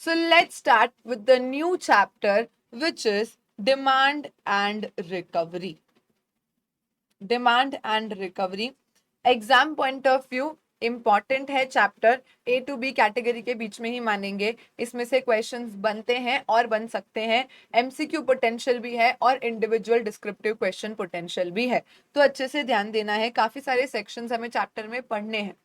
So let's start with the new chapter, which is demand and recovery. Demand and recovery. Exam point of view important है chapter, A to B category के बीच में ही मानेंगे, इसमें से questions बनते हैं और बन सकते हैं, एमसीक्यू पोटेंशियल भी है और इंडिविजुअल डिस्क्रिप्टिव क्वेश्चन पोटेंशियल भी है, तो अच्छे से ध्यान देना है। काफी सारे सेक्शंस हमें चैप्टर में पढ़ने हैं,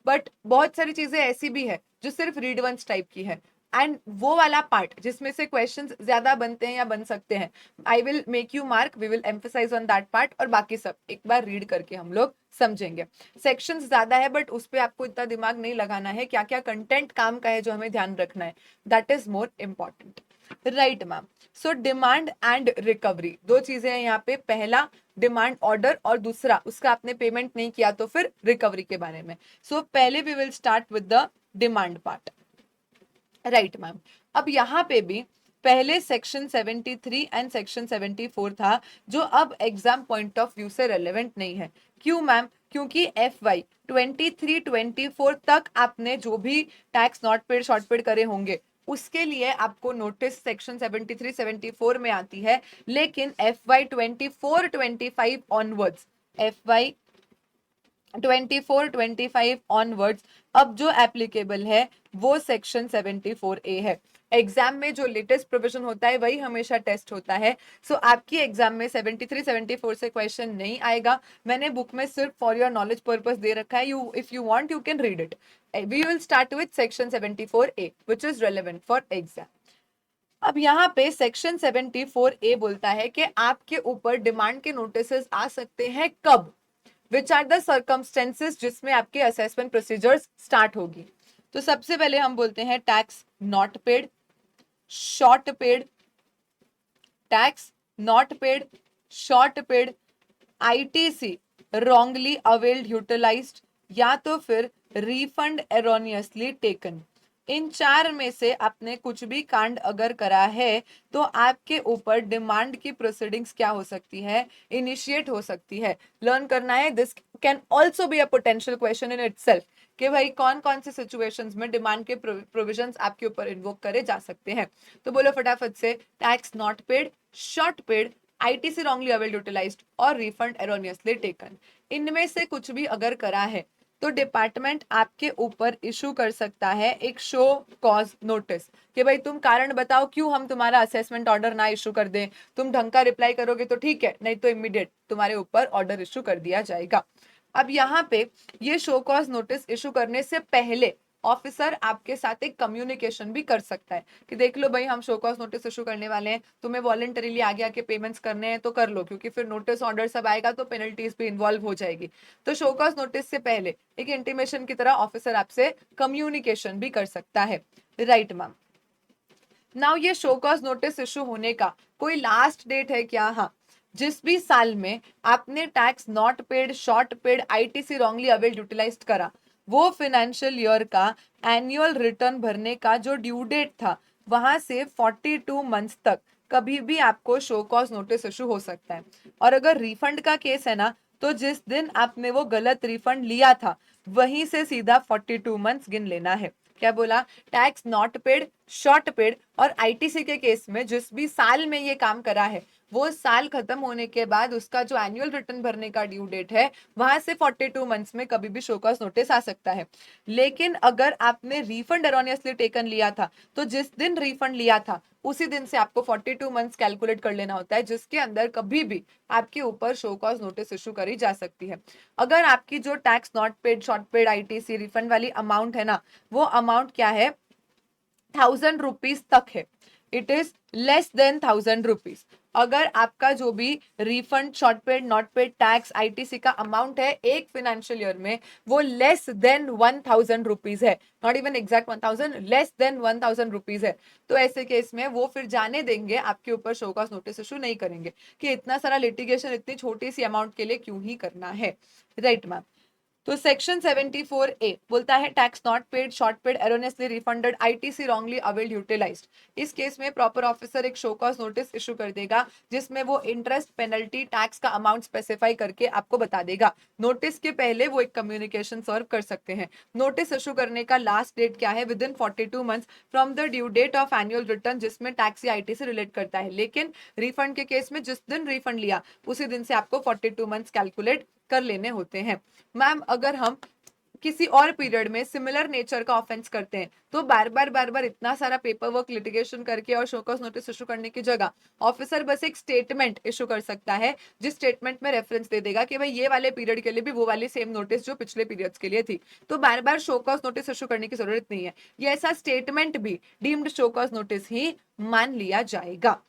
बट बहुत सारी चीजें ऐसी भी है जो सिर्फ रीड वंस टाइप की है, एंड वो वाला पार्ट जिसमें से क्वेश्चंस ज्यादा बनते हैं या बन सकते हैं, I will make you mark, we will emphasise on that part, और बाकी सब एक बार रीड करके हम लोग समझेंगे। सेक्शंस ज्यादा है बट उस पर आपको इतना दिमाग नहीं लगाना है, क्या क्या कंटेंट काम का है जो हमें ध्यान रखना है, that is more important. Right ma'am. So demand and recovery दो चीजें हैं यहाँ पे, पहला डिमांड ऑर्डर और दूसरा उसका आपने पेमेंट नहीं किया तो फिर रिकवरी के बारे में। सो पहले we will start with the demand part. Right ma'am. अब यहाँ पे भी पहले सेक्शन 73 एंड सेक्शन 74 था जो अब एग्जाम पॉइंट ऑफ व्यू से रेलेवेंट नहीं है। क्यों मैम? क्योंकि FY 23-24 तक आपने जो भी tax not paid short paid करे होंगे उसके लिए आपको नोटिस सेक्शन 73-74 में आती है, लेकिन FY 24-25 ऑनवर्ड्स, FY 24-25 ऑनवर्ड्स अब जो एप्लीकेबल है वो सेक्शन 74A है। एग्जाम में जो लेटेस्ट प्रोविजन होता है वही हमेशा टेस्ट होता है। सो आपकी एग्जाम में 73-74 से क्वेश्चन नहीं आएगा। मैंने बुक में सिर्फ फॉर योर नॉलेज पर्पस दे रखा है, you if you want you can read it. We will start with section 74A which is relevant for exam. अब यहाँ पे सेक्शन 74A बोलता है कि आपके ऊपर डिमांड के नोटिस आ सकते हैं कब, विच आर द सर्कमस्टेंसेस जिसमें आपके असेसमेंट प्रोसीजर्स स्टार्ट होगी। तो सबसे पहले हम बोलते हैं tax not paid, short paid, tax not paid, short paid, ITC wrongly availed utilised, या तो फिर रिफंड एरोनियसली टेकन। इन चार में से आपने कुछ भी कांड अगर करा है तो आपके ऊपर डिमांड की प्रोसीडिंग्स क्या हो सकती है, इनिशिएट हो सकती है। लर्न करना है, this can also be a potential question in itself कि भाई कौन कौन से सिचुएशंस में डिमांड के प्रोविजंस आपके ऊपर इन्वोक करे जा सकते हैं। तो बोलो फटाफट से, tax not paid, short paid, ITC wrongly availed utilised और रिफंड एरोनियसली टेकन। इनमें से कुछ भी अगर करा है तो डिपार्टमेंट आपके ऊपर इशू कर सकता है एक शो कॉज नोटिस कि भाई तुम कारण बताओ क्यों हम तुम्हारा असेसमेंट ऑर्डर ना इशू कर दें। तुम ढंग का रिप्लाई करोगे तो ठीक है, नहीं तो इमीडिएट तुम्हारे ऊपर ऑर्डर इशू कर दिया जाएगा। अब यहाँ पे ये शो कॉज नोटिस इशू करने से पहले ऑफिसर आपके साथ एक कम्युनिकेशन भी कर सकता है कि देख लो भाई हम शो कॉज नोटिस इशू करने वाले हैं, तुम्हें वॉलंटरीली आगे आके पेमेंट्स करने हैं तो कर लो, क्योंकि फिर नोटिस ऑर्डर सब आएगा तो पेनल्टीज भी इन्वॉल्व हो जाएगी। तो शो कॉज नोटिस से पहले एक इंटीमेशन की तरह ऑफिसर आपसे कम्युनिकेशन भी कर सकता है। Right ma'am. नाउ ये शो कॉज नोटिस इशू होने का कोई लास्ट डेट है क्या? हाँ, जिस भी साल में आपने tax not paid, short paid, ITC wrongly availed utilised करा, वो फाइनेंशियल ईयर का एनुअल रिटर्न भरने का जो ड्यू डेट था वहां से 42 मंथ्स तक कभी भी आपको शो कॉज नोटिस इशू हो सकता है। और अगर रिफंड का केस है ना, तो जिस दिन आपने वो गलत रिफंड लिया था वहीं से सीधा 42 मंथ्स गिन लेना है। क्या बोला? Tax not paid, short paid और आईटीसी के केस में जिस भी साल में ये काम करा है वो साल खत्म होने के बाद उसका जो एनुअल रिटर्न भरने का ड्यू डेट है वहां से 42 मंथ्स में कभी भी शो कॉज नोटिस आ सकता है। लेकिन अगर आपने रिफंड एरोनियसली टेकन लिया था तो जिस दिन रिफंड लिया था उसी दिन से आपको 42 मंथ्स कैलकुलेट कर लेना होता है, जिसके अंदर कभी भी आपके ऊपर शो कॉज नोटिस इशू करी जा सकती है। अगर आपकी जो tax not paid, short paid, ITC refund वाली अमाउंट है ना, वो अमाउंट क्या है, 1000 रुपीज तक है, it is less than 1000 rupees. अगर आपका जो भी refund, short paid, not paid, tax, ITC का अमाउंट है एक फाइनेंशियल ईयर में वो लेस देन 1000 रुपीज है, not even exact 1000, less than 1000 rupees है, तो ऐसे केस में वो फिर जाने देंगे, आपके ऊपर शो कॉज नोटिस इशू नहीं करेंगे कि इतना सारा लिटिगेशन इतनी छोटी सी अमाउंट के लिए क्यों ही करना है। Right ma'am. तो सेक्शन 74A बोलता है tax not paid, short paid, erroneously refunded, ITC wrongly availed utilised. इस केस में प्रॉपर ऑफिसर एक शो कॉज नोटिस इशू कर देगा जिसमें वो इंटरेस्ट, पेनल्टी, टैक्स का अमाउंट स्पेसिफाई करके आपको बता देगा। नोटिस के पहले वो एक कम्युनिकेशन सर्व कर सकते हैं। नोटिस इशू करने का लास्ट डेट क्या है? Within 42 months from the due date of annual return, जिसमें टैक्स या आईटी से रिलेट करता है। लेकिन रिफंड के केस में जिस दिन रिफंड लिया उसी दिन से आपको 42 मंथ्स कैलकुलेट कर लेने होते हैं। मैम अगर हम किसी और पीरियड में सिमिलर नेचर का ऑफेंस करते हैं तो बार बार इतना सारा पेपर वर्क, लिटिगेशन करके और शो कॉज नोटिस इशू करने की जगह ऑफिसर बस एक स्टेटमेंट इशू कर सकता है, जिस स्टेटमेंट में रेफरेंस दे देगा कि भाई ये वाले पीरियड के लिए भी वो वाली सेम नोटिस जो पिछले पीरियड्स के लिए थी। तो बार बार शो कॉज नोटिस इशू करने की जरूरत नहीं है। ये ऐसा स्टेटमेंट भी डीम्ड शो कॉज नोटिस ही मान लिया जाएगा।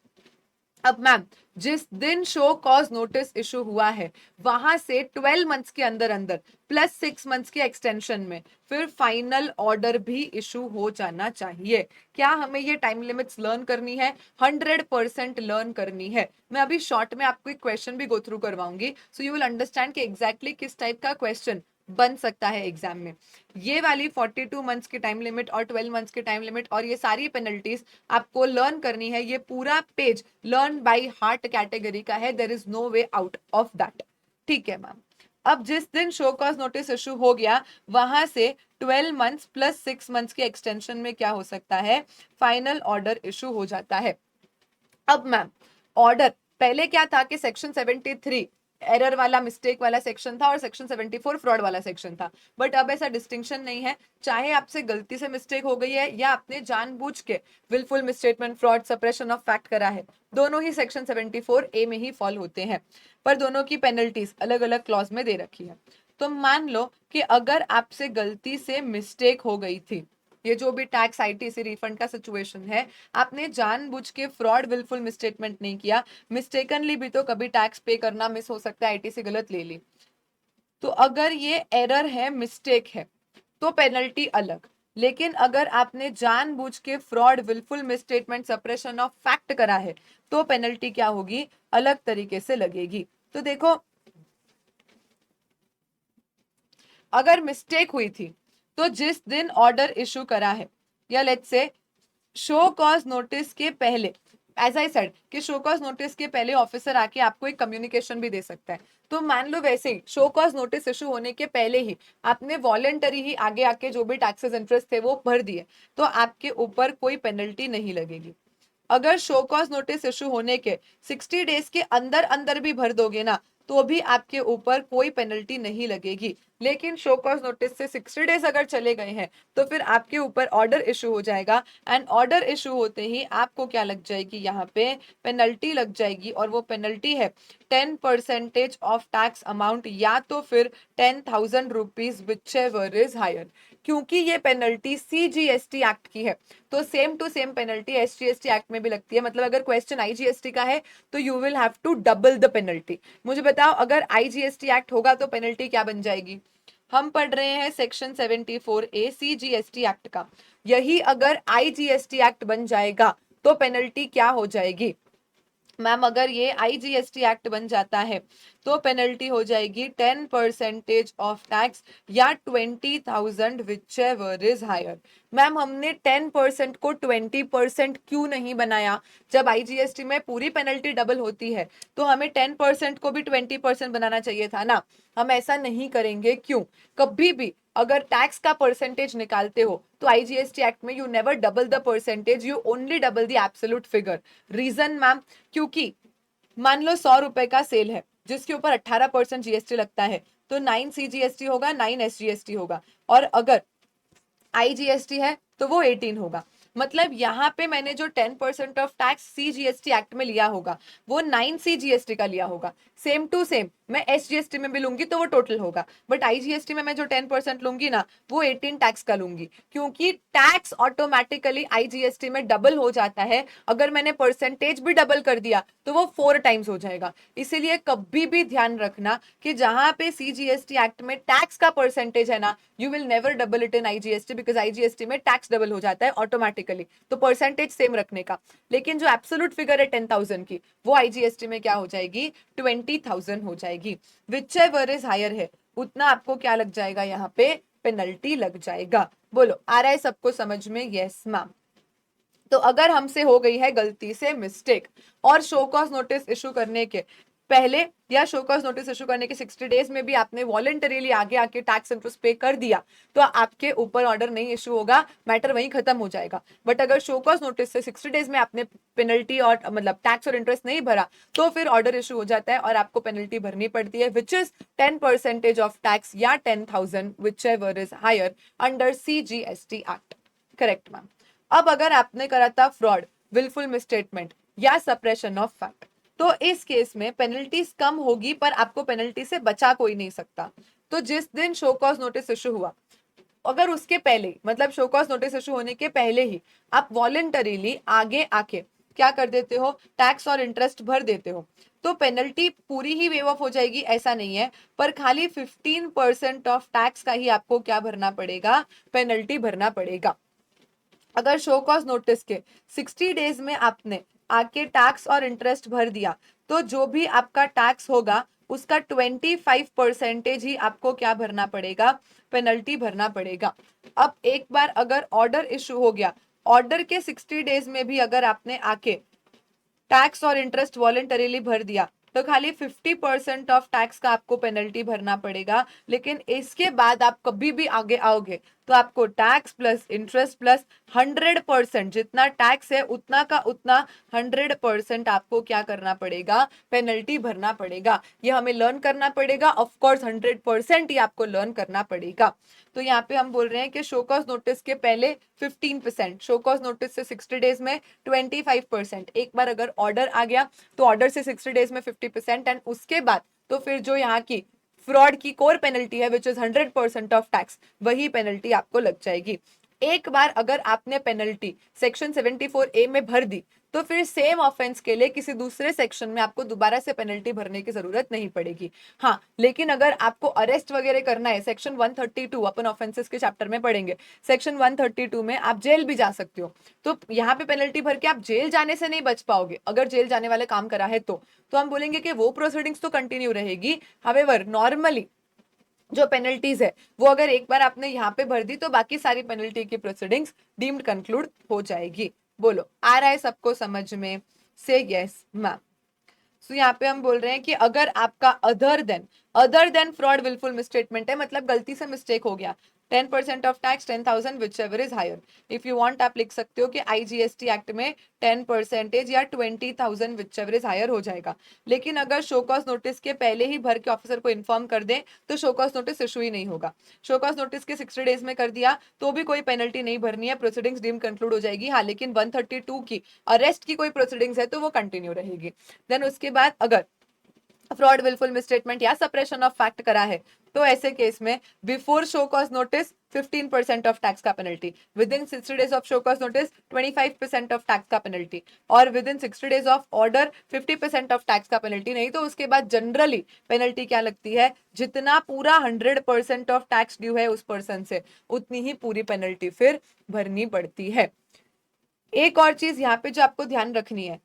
अब मैम जिस दिन शो कॉज नोटिस इशू हुआ है वहां से 12 मंथ्स के अंदर अंदर प्लस 6 मंथ्स के एक्सटेंशन में फिर फाइनल ऑर्डर भी इशू हो जाना चाहिए। क्या हमें ये टाइम लिमिट्स लर्न करनी है? 100% लर्न करनी है। मैं अभी शॉर्ट में आपको एक क्वेश्चन भी गो थ्रू करवाऊंगी, सो यू विल अंडरस्टैंड कि एग्जैक्टली किस टाइप का क्वेश्चन बन सकता है एग्जाम में। ये वाली 42 मंथ्स की टाइम लिमिट और 12 मंथ्स की टाइम लिमिट और ये सारी पेनल्टीज आपको लर्न करनी है। ये पूरा page learn by heart category का है, there is no way out of that. ठीक है मैम। अब जिस दिन शो कॉज नोटिस इशू हो गया वहां से 12 मंथ्स प्लस 6 मंथ्स के एक्सटेंशन में क्या हो सकता है? फाइनल ऑर्डर इशू हो जाता है। अब मैम ऑर्डर पहले क्या था कि सेक्शन 73 एरर वाला, मिस्टेक वाला सेक्शन था और सेक्शन 74 फ्रॉड वाला सेक्शन था। बट अब ऐसा डिस्टिंक्शन नहीं है। चाहे आपसे गलती से मिस्टेक हो गई है या आपने जानबूझ के wilful misstatement, fraud, suppression of fact करा है, दोनों ही सेक्शन 74A में ही फॉल होते हैं, पर दोनों की पेनल्टीज अलग अलग क्लॉज में दे रखी है। तो मान लो कि अगर आपसे गलती से मिस्टेक हो गई थी, ये जो भी टैक्स आईटीसी रिफंड का सिचुएशन है, आपने जानबूझ के फ्रॉड, विलफुल मिसस्टेटमेंट नहीं किया, मिस्टेकनली भी तो कभी टैक्स पे करना मिस हो सकता है, आईटीसी गलत ले ली, तो अगर ये एरर है, मिस्टेक है, तो पेनल्टी अलग। लेकिन अगर आपने जानबूझ के fraud, wilful misstatement, suppression of fact करा है तो पेनल्टी क्या होगी? अलग तरीके से लगेगी। तो देखो अगर मिस्टेक हुई थी तो जिस दिन ऑर्डर इशू करा है या let's say show cause notice के पहले, एज आई सेड कि शो कॉज नोटिस के पहले ऑफिसर आके आपको एक कम्युनिकेशन भी दे सकता है। तो मान लो वैसे ही शो कॉज नोटिस इशू होने के पहले ही आपने वॉलेंटरी ही आगे आके जो भी टैक्सेस इंटरेस्ट थे वो भर दिए तो आपके ऊपर कोई पेनल्टी नहीं लगेगी। अगर शो कॉज नोटिस इशू होने के 60 डेज के अंदर अंदर भी भर दोगे ना तो भी आपके ऊपर कोई पेनल्टी नहीं लगेगी। लेकिन शो कॉज नोटिस से 60 डेज अगर चले गए हैं तो फिर आपके ऊपर ऑर्डर इशू हो जाएगा एंड ऑर्डर इशू होते ही आपको क्या लग जाएगी? यहाँ पे पेनल्टी लग जाएगी और वो पेनल्टी है 10% ऑफ टैक्स अमाउंट या तो फिर 10,000 rupees, whichever is higher. क्योंकि ये पेनल्टी सीजीएसटी एक्ट की है तो same to same penalty SGST act में भी लगती है। मतलब अगर क्वेश्चन आईजीएसटी का है तो you will have to double the penalty. मुझे बताओ अगर आईजीएसटी एक्ट होगा तो पेनल्टी क्या बन जाएगी? हम पढ़ रहे हैं सेक्शन 74A सीजीएसटी एक्ट का, यही अगर आईजीएसटी एक्ट बन जाएगा तो पेनल्टी क्या हो जाएगी? मैम अगर ये आईजीएसटी एक्ट बन जाता है तो पेनल्टी हो जाएगी 10% ऑफ टैक्स या 20,000 whichever is higher. Ma'am हमने 10% को 20% क्यों नहीं बनाया? जब आईजीएसटी में पूरी पेनल्टी डबल होती है तो हमें 10% को भी 20% बनाना चाहिए था ना। हम ऐसा नहीं करेंगे। क्यों? कभी भी अगर टैक्स का परसेंटेज निकालते हो तो आईजीएसटी एक्ट में you never double the percentage, you only double the absolute figure. Reason ma'am, क्योंकि मान लो 100 रुपए का सेल है जिसके ऊपर 18% जीएसटी लगता है तो 9 सीजीएसटी होगा, 9 एसजीएसटी होगा, और अगर आईजीएसटी है तो वो 18 होगा। मतलब यहाँ पे मैंने जो 10% ऑफ टैक्स सीजीएसटी एक्ट में लिया होगा वो 9 सीजीएसटी का लिया होगा। सेम टू सेम मैं एसजीएसटी में भी लूंगी तो वो टोटल होगा, बट आईजीएसटी में मैं जो 10% लूंगी ना वो 18 टैक्स का लूंगी, क्योंकि टैक्स ऑटोमेटिकली आईजीएसटी में डबल हो जाता है। अगर मैंने परसेंटेज भी डबल कर दिया तो वो 4 टाइम्स हो जाएगा। इसीलिए कभी भी ध्यान रखना कि जहां पे सीजीएसटी एक्ट में टैक्स का परसेंटेज है ना, you will never double it in IGST, because IGST में टैक्स डबल हो जाता है ऑटोमेटिकली। तो परसेंटेज सेम रखने का, लेकिन जो एब्सोल्यूट फिगर है 10,000 की वो आईजीएसटी में क्या हो जाएगी? 20,000 हो जाएगी। विच एवर इज हायर है उतना आपको क्या लग जाएगा, यहाँ पे पेनल्टी लग जाएगा। बोलो आ रहा है सबको समझ में? Yes ma'am. तो अगर हमसे हो गई है गलती से मिस्टेक और शो कॉज नोटिस इशू करने के पहले या शो कॉज नोटिस इशू करने के 60 डेज में भी आपने वॉलंटरीली आगे आके टैक्स इंटरेस्ट पे कर दिया तो आपके ऊपर ऑर्डर नहीं इशू होगा, मैटर वहीं खत्म हो जाएगा। बट अगर शो कॉज नोटिस से 60 डेज में आपने पेनल्टी और मतलब टैक्स और इंटरेस्ट नहीं भरा तो फिर ऑर्डर इशू हो जाता है और आपको पेनल्टी भरनी पड़ती है, विच इज 10% ऑफ टैक्स या 10,000 whichever is higher under CGST act. Correct ma'am. अब अगर आपने करा था फ्रॉड, विलफुल मिसस्टेटमेंट या सप्रेशन ऑफ फैक्ट, तो इस केस में पेनल्टीज कम होगी पर आपको पेनल्टी से बचा कोई नहीं सकता। तो जिस दिन शो कॉज नोटिस इशू हुआ, अगर उसके पहले मतलब शो कॉज नोटिस इशू होने के पहले ही आप वॉलंटरीली आगे आके क्या कर देते हो, टैक्स और इंटरेस्ट भर देते हो, तो पेनल्टी पूरी ही वेव ऑफ हो जाएगी ऐसा नहीं है, पर खाली 15% ऑफ टैक्स का ही आपको क्या भरना पड़ेगा, पेनल्टी भरना पड़ेगा। अगर शो कॉज नोटिस के 60 डेज में आपने आके टैक्स और इंटरेस्ट भर दिया तो जो भी आपका टैक्स होगा उसका 25% ही आपको क्या भरना पड़ेगा, पेनल्टी भरना पड़ेगा। अब एक बार अगर ऑर्डर इशू हो गया, ऑर्डर के 60 डेज में भी अगर आपने आके टैक्स और इंटरेस्ट वॉलंटरीली भर दिया तो खाली 50% ऑफ टैक्स का आपको पेनल्टी भरना पड़ेगा। लेकिन इसके बाद आप कभी भी आगे आओगे तो आपको टैक्स प्लस इंटरेस्ट प्लस 100%, जितना टैक्स है उतना का उतना 100% आपको क्या करना पड़ेगा, पेनल्टी भरना पड़ेगा। ये हमें लर्न करना पड़ेगा, ऑफकोर्स 100% ही आपको लर्न करना पड़ेगा। तो यहाँ पे हम बोल रहे हैं कि शो कॉज नोटिस के पहले 15%, शो कॉज नोटिस से 60 डेज में 25%। एक बार अगर ऑर्डर आ गया तो ऑर्डर से 60 डेज में 50% एंड उसके बाद तो फिर जो यहाँ की फ्रॉड की कोर पेनल्टी है विच इज 100% ऑफ टैक्स, वही पेनल्टी आपको लग जाएगी। एक बार अगर आपने पेनल्टी सेक्शन 74A में भर दी तो फिर सेम ऑफेंस के लिए किसी दूसरे सेक्शन में आपको दोबारा से पेनल्टी भरने की जरूरत नहीं पड़ेगी। हाँ, लेकिन अगर आपको अरेस्ट वगैरह करना है, सेक्शन 132 अपन ऑफेंसेस के चैप्टर में पढ़ेंगे, सेक्शन 132 में आप जेल भी जा सकते हो। तो यहाँ पे पेनल्टी भर के आप जेल जाने से नहीं बच पाओगे, अगर जेल जाने वाले काम करा है तो हम बोलेंगे कि वो प्रोसीडिंग्स तो कंटिन्यू रहेगी। हावेवर नॉर्मली जो पेनल्टीज है वो अगर एक बार आपने यहाँ पे भर दी तो बाकी सारी पेनल्टी की प्रोसीडिंग्स डीम्ड कंक्लूड हो जाएगी। बोलो आ रहा है सबको समझ में? से यस मैम। सो यहाँ पे हम बोल रहे हैं कि अगर आपका other than fraud wilful misstatement है, मतलब गलती से मिस्टेक हो गया, 10% of tax 10,000 whichever is higher. If you want आप लिख सकते हो कि IGST एक्ट में 10% या 20,000 विच एवर इज हायर हो जाएगा। लेकिन अगर शो कॉज नोटिस के पहले ही भर के ऑफिसर को इन्फॉर्म कर दें तो शो कॉज नोटिस इशू ही नहीं होगा। शो कॉज नोटिस के 60 डेज में कर दिया तो भी कोई पेनल्टी नहीं भरनी है, प्रोसीडिंग्स डीम कंक्लूड हो जाएगी। हाँ, लेकिन 132 की अरेस्ट की कोई प्रोसीडिंग्स है तो वो कंटिन्यू रहेगी। देन उसके बाद अगर फ्रॉड विलफुल मिसस्टेटमेंट या सप्रेशन ऑफ फैक्ट करा है तो ऐसे केस में before show cause notice 15% of tax का penalty, within 60 days of show cause notice 25% of tax का पेनल्टी, और within 60 days of order 50% of tax का पेनल्टी। नहीं तो उसके बाद जनरली पेनल्टी क्या लगती है, जितना पूरा 100% ऑफ टैक्स ड्यू है उस पर्सन से उतनी ही पूरी पेनल्टी फिर भरनी पड़ती है। एक और चीज यहाँ पे जो आपको ध्यान रखनी है,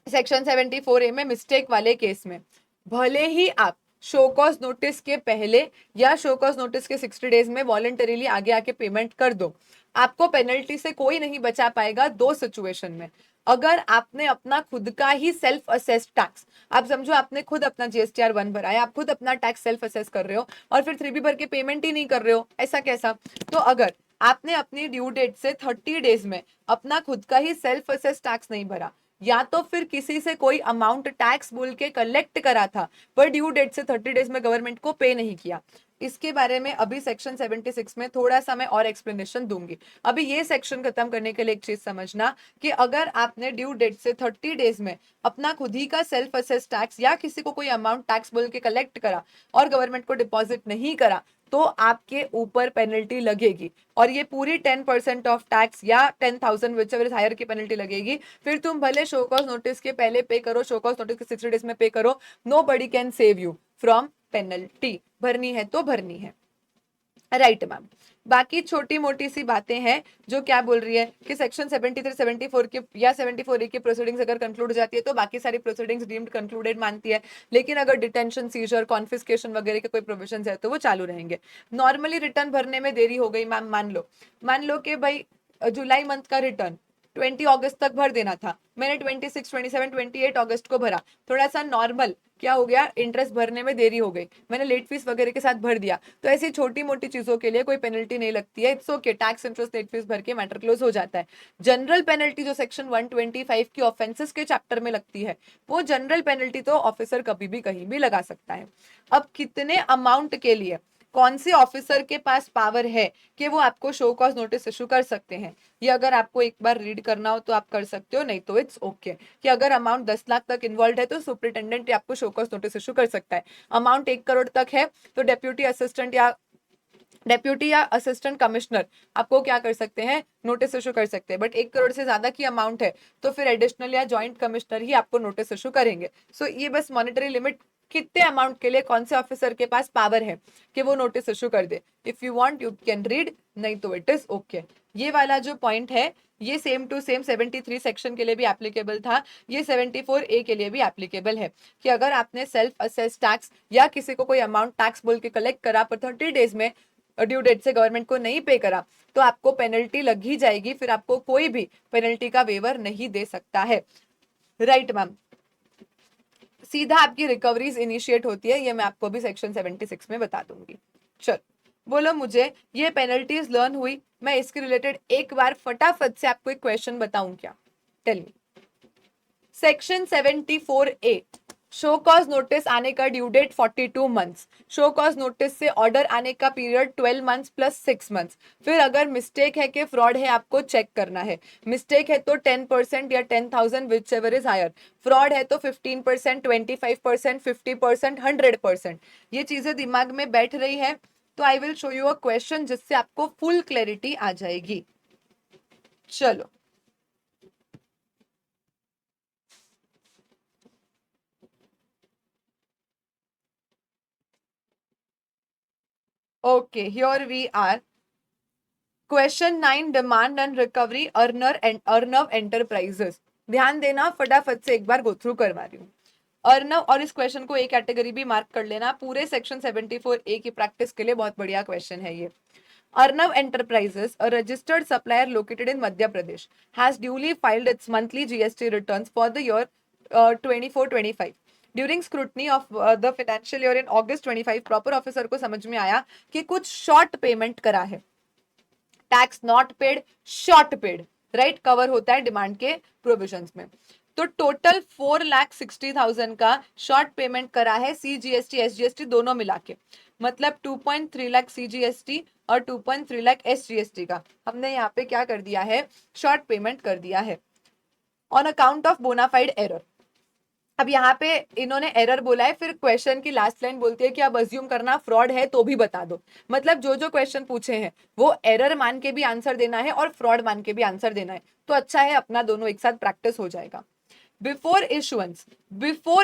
सेक्शन 74A में मिस्टेक वाले केस में भले ही आप शो कॉज नोटिस के पहले या शो कॉज नोटिस के 60 डेज में वॉलंटरीली आगे आके पेमेंट कर दो, आपको पेनल्टी से कोई नहीं बचा पाएगा। दो सिचुएशन में, अगर आपने अपना खुद का ही सेल्फ असेस्ड टैक्स, आप समझो आपने खुद अपना GSTR 1 भरा है, आप खुद अपना टैक्स सेल्फ असेस कर रहे हो और फिर 3B भर के पेमेंट ही नहीं कर रहे हो, ऐसा कैसा? तो अगर आपने अपनी ड्यू डेट से 30 डेज में अपना खुद का ही सेल्फ असेस टैक्स नहीं भरा, या तो फिर किसी से कोई अमाउंट टैक्स बोल के कलेक्ट करा था पर ड्यू डेट से 30 डेज में गवर्नमेंट को पे नहीं किया, इसके बारे में अभी सेक्शन 76 में थोड़ा सा मैं और एक्सप्लेनेशन दूंगी। अभी ये सेक्शन खत्म करने के लिए एक चीज समझना कि अगर आपने ड्यू डेट से 30 डेज में अपना खुद ही का सेल्फ असेस टैक्स या किसी को कोई अमाउंट टैक्स बोल के कलेक्ट करा और गवर्नमेंट को डिपॉजिट नहीं करा तो आपके ऊपर पेनल्टी लगेगी, और ये पूरी 10% ऑफ टैक्स या 10,000 विच एवर इज हायर की पेनल्टी लगेगी। फिर तुम भले शो कॉज नोटिस के पहले पे करो, शो कॉज नोटिस के 60 डेज में पे करो, nobody can save you from penalty. भरनी है तो भरनी है, राइट मैम। बाकी छोटी मोटी सी बातें हैं जो क्या बोल रही है कि सेक्शन 73 74 की या 74A की प्रोसीडिंग्स अगर कंक्लूड हो जाती है तो बाकी सारी प्रोसीडिंग्स डीम्ड कंक्लूडेड मानती है, लेकिन अगर डिटेंशन, सीजर, कॉन्फिस्केशन वगैरह के कोई प्रोविजन है तो वो चालू रहेंगे। नॉर्मली रिटर्न भरने में देरी हो गई मैम, मान लो कि भाई जुलाई मंथ का रिटर्न 20 अगस्त तक भर देना था, मैंने 26, 27, 28 अगस्त को भरा, थोड़ा सा नॉर्मल क्या हो गया, इंटरेस्ट भरने में देरी हो गई, मैंने लेट फीस वगैरह के साथ भर दिया, तो ऐसी छोटी मोटी चीजों के लिए कोई पेनल्टी नहीं लगती है, it's okay, tax interest late fees भर के मैटर क्लोज हो जाता है। जनरल पेनल्टी जो सेक्शन 125 की ऑफेंसेस के चैप्टर में लगती है, वो जनरल पेनल्टी तो ऑफिसर कभी भी कहीं भी लगा सकता है। अब कितने अमाउंट के लिए कौन से ऑफिसर के पास पावर है कि वो आपको शो कॉज नोटिस इशू कर सकते हैं, ये अगर आपको एक बार रीड करना हो तो आप कर सकते हो, नहीं तो इट्स ओके कि अगर अमाउंट 10 लाख तक इन्वॉल्व है तो सुपरिटेंडेंट आपको शो कॉज नोटिस इशू कर सकता है। अमाउंट 1 करोड़ तक है तो डेप्यूटी या असिस्टेंट कमिश्नर आपको क्या कर सकते हैं, नोटिस इशू कर सकते हैं। बट 1 करोड़ से ज्यादा की अमाउंट है तो फिर एडिशनल या ज्वाइंट कमिश्नर ही आपको नोटिस इशू करेंगे। सो ये बस मॉनेटरी लिमिट कितने अमाउंट के लिए कौन से ऑफिसर के पास पावर है कि वो नोटिस इशू कर दे। If you want you can read, नहीं तो इट इज ओके। ये वाला जो पॉइंट है ये सेम टू सेम 73 सेक्शन के लिए भी एप्लीकेबल था, ये 74A के लिए भी एप्लीकेबल है कि अगर आपने सेल्फ असेस टैक्स या किसी को कोई अमाउंट टैक्स बोल के कलेक्ट करा पर 30 डेज में ड्यू डेट से गवर्नमेंट को नहीं पे करा तो आपको पेनल्टी लग ही जाएगी, फिर आपको कोई भी पेनल्टी का वेवर नहीं दे सकता है। राइट मैम, सीधा आपकी रिकवरीज इनिशिएट होती है, ये मैं आपको भी सेक्शन 76 में बता दूंगी। चल बोलो मुझे ये पेनल्टीज लर्न हुई, मैं इसके रिलेटेड एक बार फटाफट से आपको एक क्वेश्चन बताऊं क्या, tell me. Section 74A show cause notice आने का due date 42 months, show cause notice से ऑर्डर आने का पीरियड 12 मंथ्स प्लस 6 मंथ्स। फिर अगर मिस्टेक है कि फ्रॉड है आपको चेक करना है, मिस्टेक है तो 10% या 10,000 whichever is higher, fraud है तो 15%, 25%, 50%, 100%। ये चीजें दिमाग में बैठ रही है तो I will show you a question जिससे आपको फुल क्लैरिटी आ जाएगी। चलो okay, here we are. Question 9, demand and recovery Arnav enterprises. ध्यान देना, फटाफट से एक बार गो थ्रू करवा रही हूँ अर्नव, और इस क्वेश्चन को एक कैटेगरी भी मार्क कर लेना, पूरे सेक्शन 74A की प्रैक्टिस के लिए बहुत बढ़िया क्वेश्चन है ये। Arnav Enterprises, a registered supplier located in Madhya Pradesh, has duly filed its monthly GST returns for the year 24-25. During scrutiny of the financial year in August 25, proper officer को समझ में आया कि कुछ शॉर्ट पेमेंट करा है, tax not paid, short paid, right, cover होता है डिमांड के प्रोविजंस में। तो टोटल 4,60,000 का शॉर्ट पेमेंट करा है, CGST SGST दोनों मिला के, मतलब 2.3 लाख CGST और 2.3 लाख SGST का हमने यहाँ पे क्या कर दिया है, शॉर्ट पेमेंट कर दिया है on account of bona fide error. अब यहाँ पे इन्होंने एरर बोला है, फिर क्वेश्चन की लास्ट लाइन बोलती है कि अब अज्यूम करना फ्रॉड है तो भी बता दो। मतलब जो जो क्वेश्चन पूछे हैं वो एरर मान के भी आंसर देना है और फ्रॉड मान के भी आंसर देना है, तो अच्छा है अपना दोनों एक साथ प्रैक्टिस हो जाएगा। Before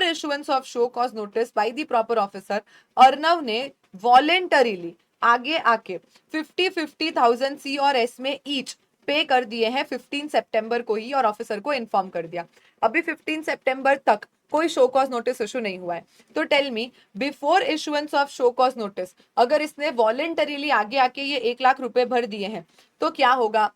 issuance of show cause notice by the proper officer, Arnav ने वॉलेंटरीली आगे आके 50,000 C और S में ईच पे कर दिए हैं 15 सितंबर को ही, और ऑफिसर को इन्फॉर्म कर दिया। अभी 15 सितंबर तक कोई शो कॉज नोटिस इशू नहीं हुआ है, तो tell me before issuance of show cause notice अगर इसने वॉलेंटरीली आगे आके ये 1 लाख रुपए भर दिए हैं तो क्या होगा,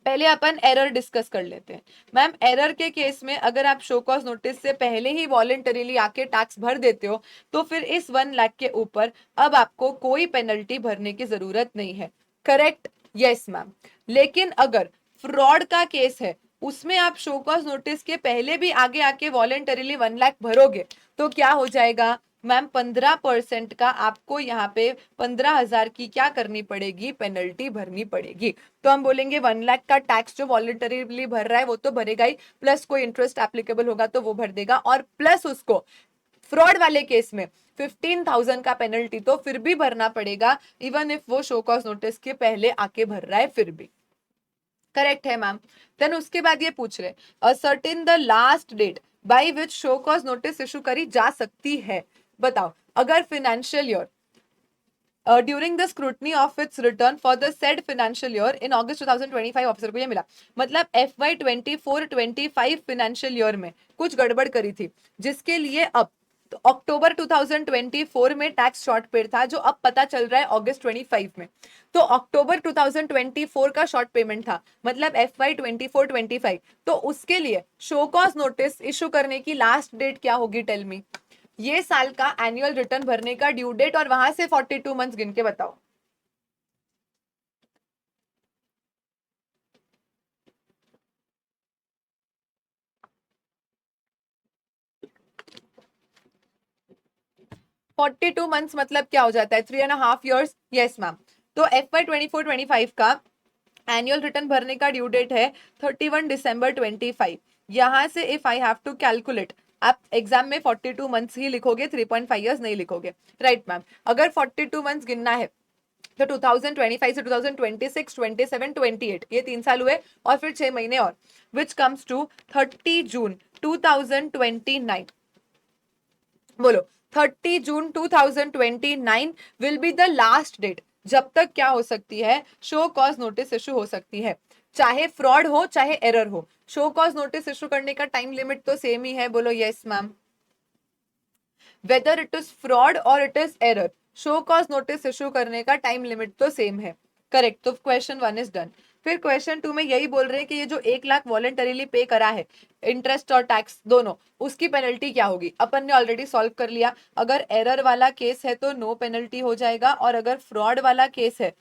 पहले अपन एरर डिस्कस कर लेते हैं। मैम एरर के केस में अगर आप शो कॉज नोटिस से पहले ही वॉलेंटरीली आके टैक्स भर देते हो तो फिर इस 1 लाख के ऊपर अब आपको कोई पेनल्टी भरने की जरूरत नहीं है, करेक्ट, यस मैम। लेकिन अगर फ्रॉड का केस है उसमें आप शो कॉज नोटिस के पहले भी आगे आके वॉलेंटरीली 1 लाख भरोगे तो क्या हो जाएगा मैम, 15% का आपको यहाँ पे 15,000 की क्या करनी पड़ेगी, पेनल्टी भरनी पड़ेगी। तो हम बोलेंगे 1 लाख का टैक्स जो वॉलेंटरीली भर रहा है वो तो भरेगा ही, प्लस कोई इंटरेस्ट एप्लीकेबल होगा तो वो भर देगा, और प्लस उसको फ्रॉड वाले केस में 15,000 का पेनल्टी तो फिर भी भरना पड़ेगा, इवन इफ वो शो कॉज नोटिस के पहले आके भर रहा है फिर भी, करेक्ट है मैम। देन उसके बाद ये पूछ रहे ascertain the last date by which show cause notice issue करी जा सकती है। बताओ अगर financial year during the scrutiny of its return for the said financial year in August 2025 officer को ये मिला। मतलब FY 24-25 फाइनेंशियल ईयर में कुछ गड़बड़ करी थी, जिसके लिए अब तो अक्टूबर 2024 में टैक्स शॉर्ट पेड था, जो अब पता चल रहा है अगस्त 25 में। तो अक्टूबर 2024 का शॉर्ट पेमेंट था, मतलब FY 24-25। तो उसके लिए शो कॉज नोटिस इशू करने की लास्ट डेट क्या होगी, टेल मी। ये साल का एनुअल रिटर्न भरने का ड्यू डेट, और वहां से 42 मंथ्स गिन के बताओ। फोर्टी टू मंथ्स मतलब क्या हो जाता है, 3.5 years। Yes ma'am. तो FY 24-25 का एनुअल रिटर्न भरने का ड्यू डेट है 31 दिसंबर 25। यहां से if I have to calculate, आप एग्जाम में 42 मंथ्स ही लिखोगे, 3.5 years नहीं लिखोगे, राइट मैम। अगर 42 मंथ्स गिनना है तो 2025 से 2026, 27, 28 ये 3 साल हुए, और फिर 6 महीने और, विच कम्स टू 30 जून 2029। बोलो, 30 June 2029 will be the last date जब तक क्या हो सकती है, शो कॉज नोटिस इशू हो सकती है। चाहे फ्रॉड हो चाहे एरर हो, शो कॉज नोटिस इशू करने का टाइम लिमिट तो सेम ही है। बोलो yes ma'am. Whether it is fraud और it is error, show cause notice issue करने का टाइम लिमिट तो सेम है। करेक्ट। तो क्वेश्चन 1 इज डन। फिर क्वेश्चन 2 में यही बोल रहे हैं कि ये जो 1 लाख वॉलंटरीली पे करा है, इंटरेस्ट और टैक्स दोनों, उसकी पेनल्टी क्या होगी। अपन ने ऑलरेडी सॉल्व कर लिया। अगर एरर वाला केस है तो नो पेनल्टी हो जाएगा, और अगर फ्रॉड वाला केस है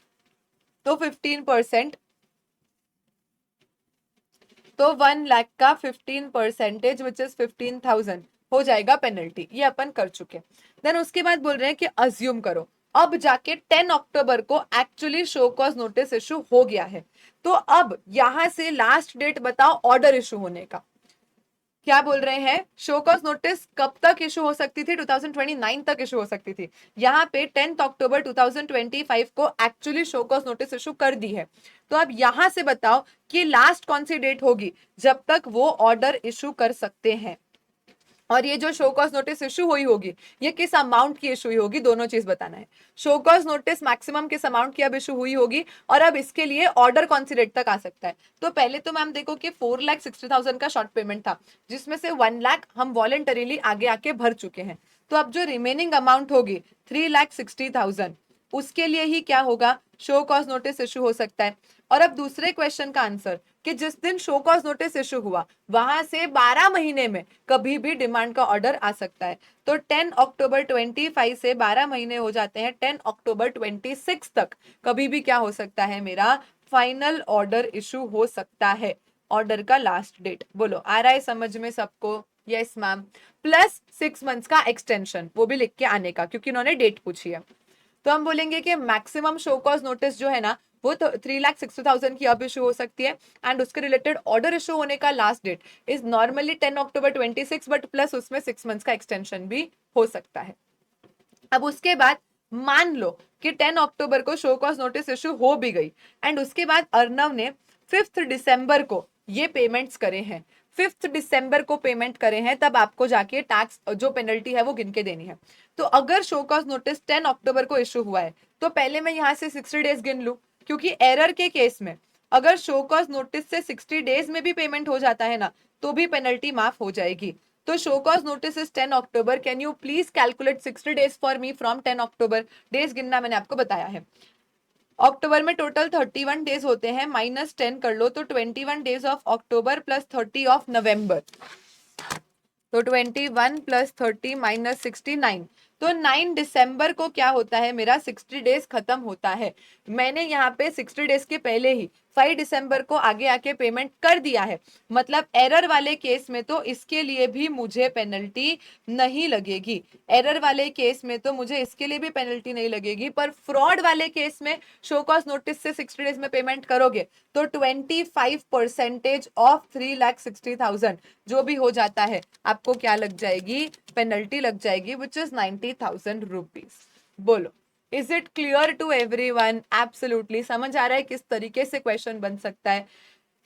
तो 15%। तो 1 लाख का 15% विच इज 15,000 हो जाएगा पेनल्टी। ये अपन कर चुके। देन उसके बाद बोल रहे हैं कि अज्यूम करो अब जाके 10 अक्टूबर को actually show cause notice issue हो गया है, तो अब यहां से लास्ट डेट बताओ ऑर्डर इशू होने का। क्या बोल रहे हैं, शो कॉज नोटिस कब तक इशू हो सकती थी, 2029 तक इशू हो सकती थी। यहाँ पे 10 अक्टूबर 2025 को actually show cause notice issue कर दी है। तो अब यहां से बताओ कि लास्ट कौन सी डेट होगी जब तक वो ऑर्डर इशू कर सकते हैं। और ये जो शो कॉज नोटिस इशू हुई होगी, ये किस अमाउंट की इशू हुई होगी, दोनों चीज बताना है। शो कॉज नोटिस मैक्सिमम किस अमाउंट की अब इशू हुई होगी, और अब इसके लिए ऑर्डर कौन सी डेट तक आ सकता है। तो पहले तो मैम देखो कि 4,60,000 का शॉर्ट पेमेंट था, जिसमें से 1 लाख हम वॉलेंटरीली आगे आके भर चुके हैं। तो अब जो रिमेनिंग अमाउंट होगी 3,60,000, उसके लिए ही क्या होगा, शो कॉज नोटिस इशू हो सकता है। और अब दूसरे क्वेश्चन का आंसर कि जिस दिन शो कॉज नोटिस इशू हुआ वहां से 12 महीने में कभी भी डिमांड का ऑर्डर आ सकता है। तो 10 अक्टूबर 25 से 12 महीने हो जाते हैं 10 अक्टूबर 26 तक, कभी भी क्या हो सकता है, मेरा फाइनल ऑर्डर इशू हो सकता है। ऑर्डर का लास्ट डेट बोलो, आ रहा है समझ में सबको। Yes ma'am. प्लस 6 मंथ्स का एक्सटेंशन, वो भी लिख के आने का, क्योंकि उन्होंने डेट पूछी है। तो हम बोलेंगे कि मैक्सिमम शो कॉज नोटिस जो है ना, वो तो 3,60,000 की अब इशू हो सकती है, एंड उसके रिलेटेड ऑर्डर इशू होने का last date is normally 10 October 26, but plus उसमें 6 मंथ्स का एक्सटेंशन भी हो सकता है। अब उसके बाद मान लो कि 10 अक्टूबर को शो कॉज नोटिस इशू हो भी गई, एंड उसके बाद अर्नव ने 5 दिसंबर को ये पेमेंट्स करे हैं, 5 दिसंबर को पेमेंट करे हैं, तब आपको जाके टैक्स जो पेनल्टी है वो गिन के देनी है। तो अगर शो कॉज नोटिस 10 अक्टूबर को इशू हुआ है, तो पहले मैं यहां से 60 डेज गिन लू, क्योंकि एरर के केस में अगर शो कॉज नोटिस से 60 डेज में भी पेमेंट हो जाता है ना, तो भी पेनल्टी माफ हो जाएगी। तो show cause notice is 10 October, can you please calculate 60 days for me from 10 October. Days गिनना मैंने आपको बताया है। अक्टूबर में टोटल 31 डेज होते हैं, -10 कर लो, तो 21 days of October plus 30 of November. तो 21 प्लस 30 माइनस 69, तो 9 दिसंबर को क्या होता है, मेरा 60 डेज खत्म होता है। मैंने यहाँ पे 60 डेज के पहले ही 5 दिसंबर को आगे आके पेमेंट कर दिया है, मतलब एरर वाले केस में तो इसके लिए भी मुझे पेनल्टी नहीं लगेगी। एरर वाले केस में तो मुझे इसके लिए भी पेनल्टी नहीं लगेगी, पर फ्रॉड वाले केस में शो कॉज नोटिस से 60 डेज में पेमेंट करोगे तो 25% ऑफ 3,60,000 जो भी हो जाता है, आपको क्या लग जाएगी, पेनल्टी लग जाएगी, विच इज 90,000 रुपीज। बोलो, is it clear to everyone? Absolutely समझ आ रहा है किस तरीके से क्वेश्चन बन सकता है।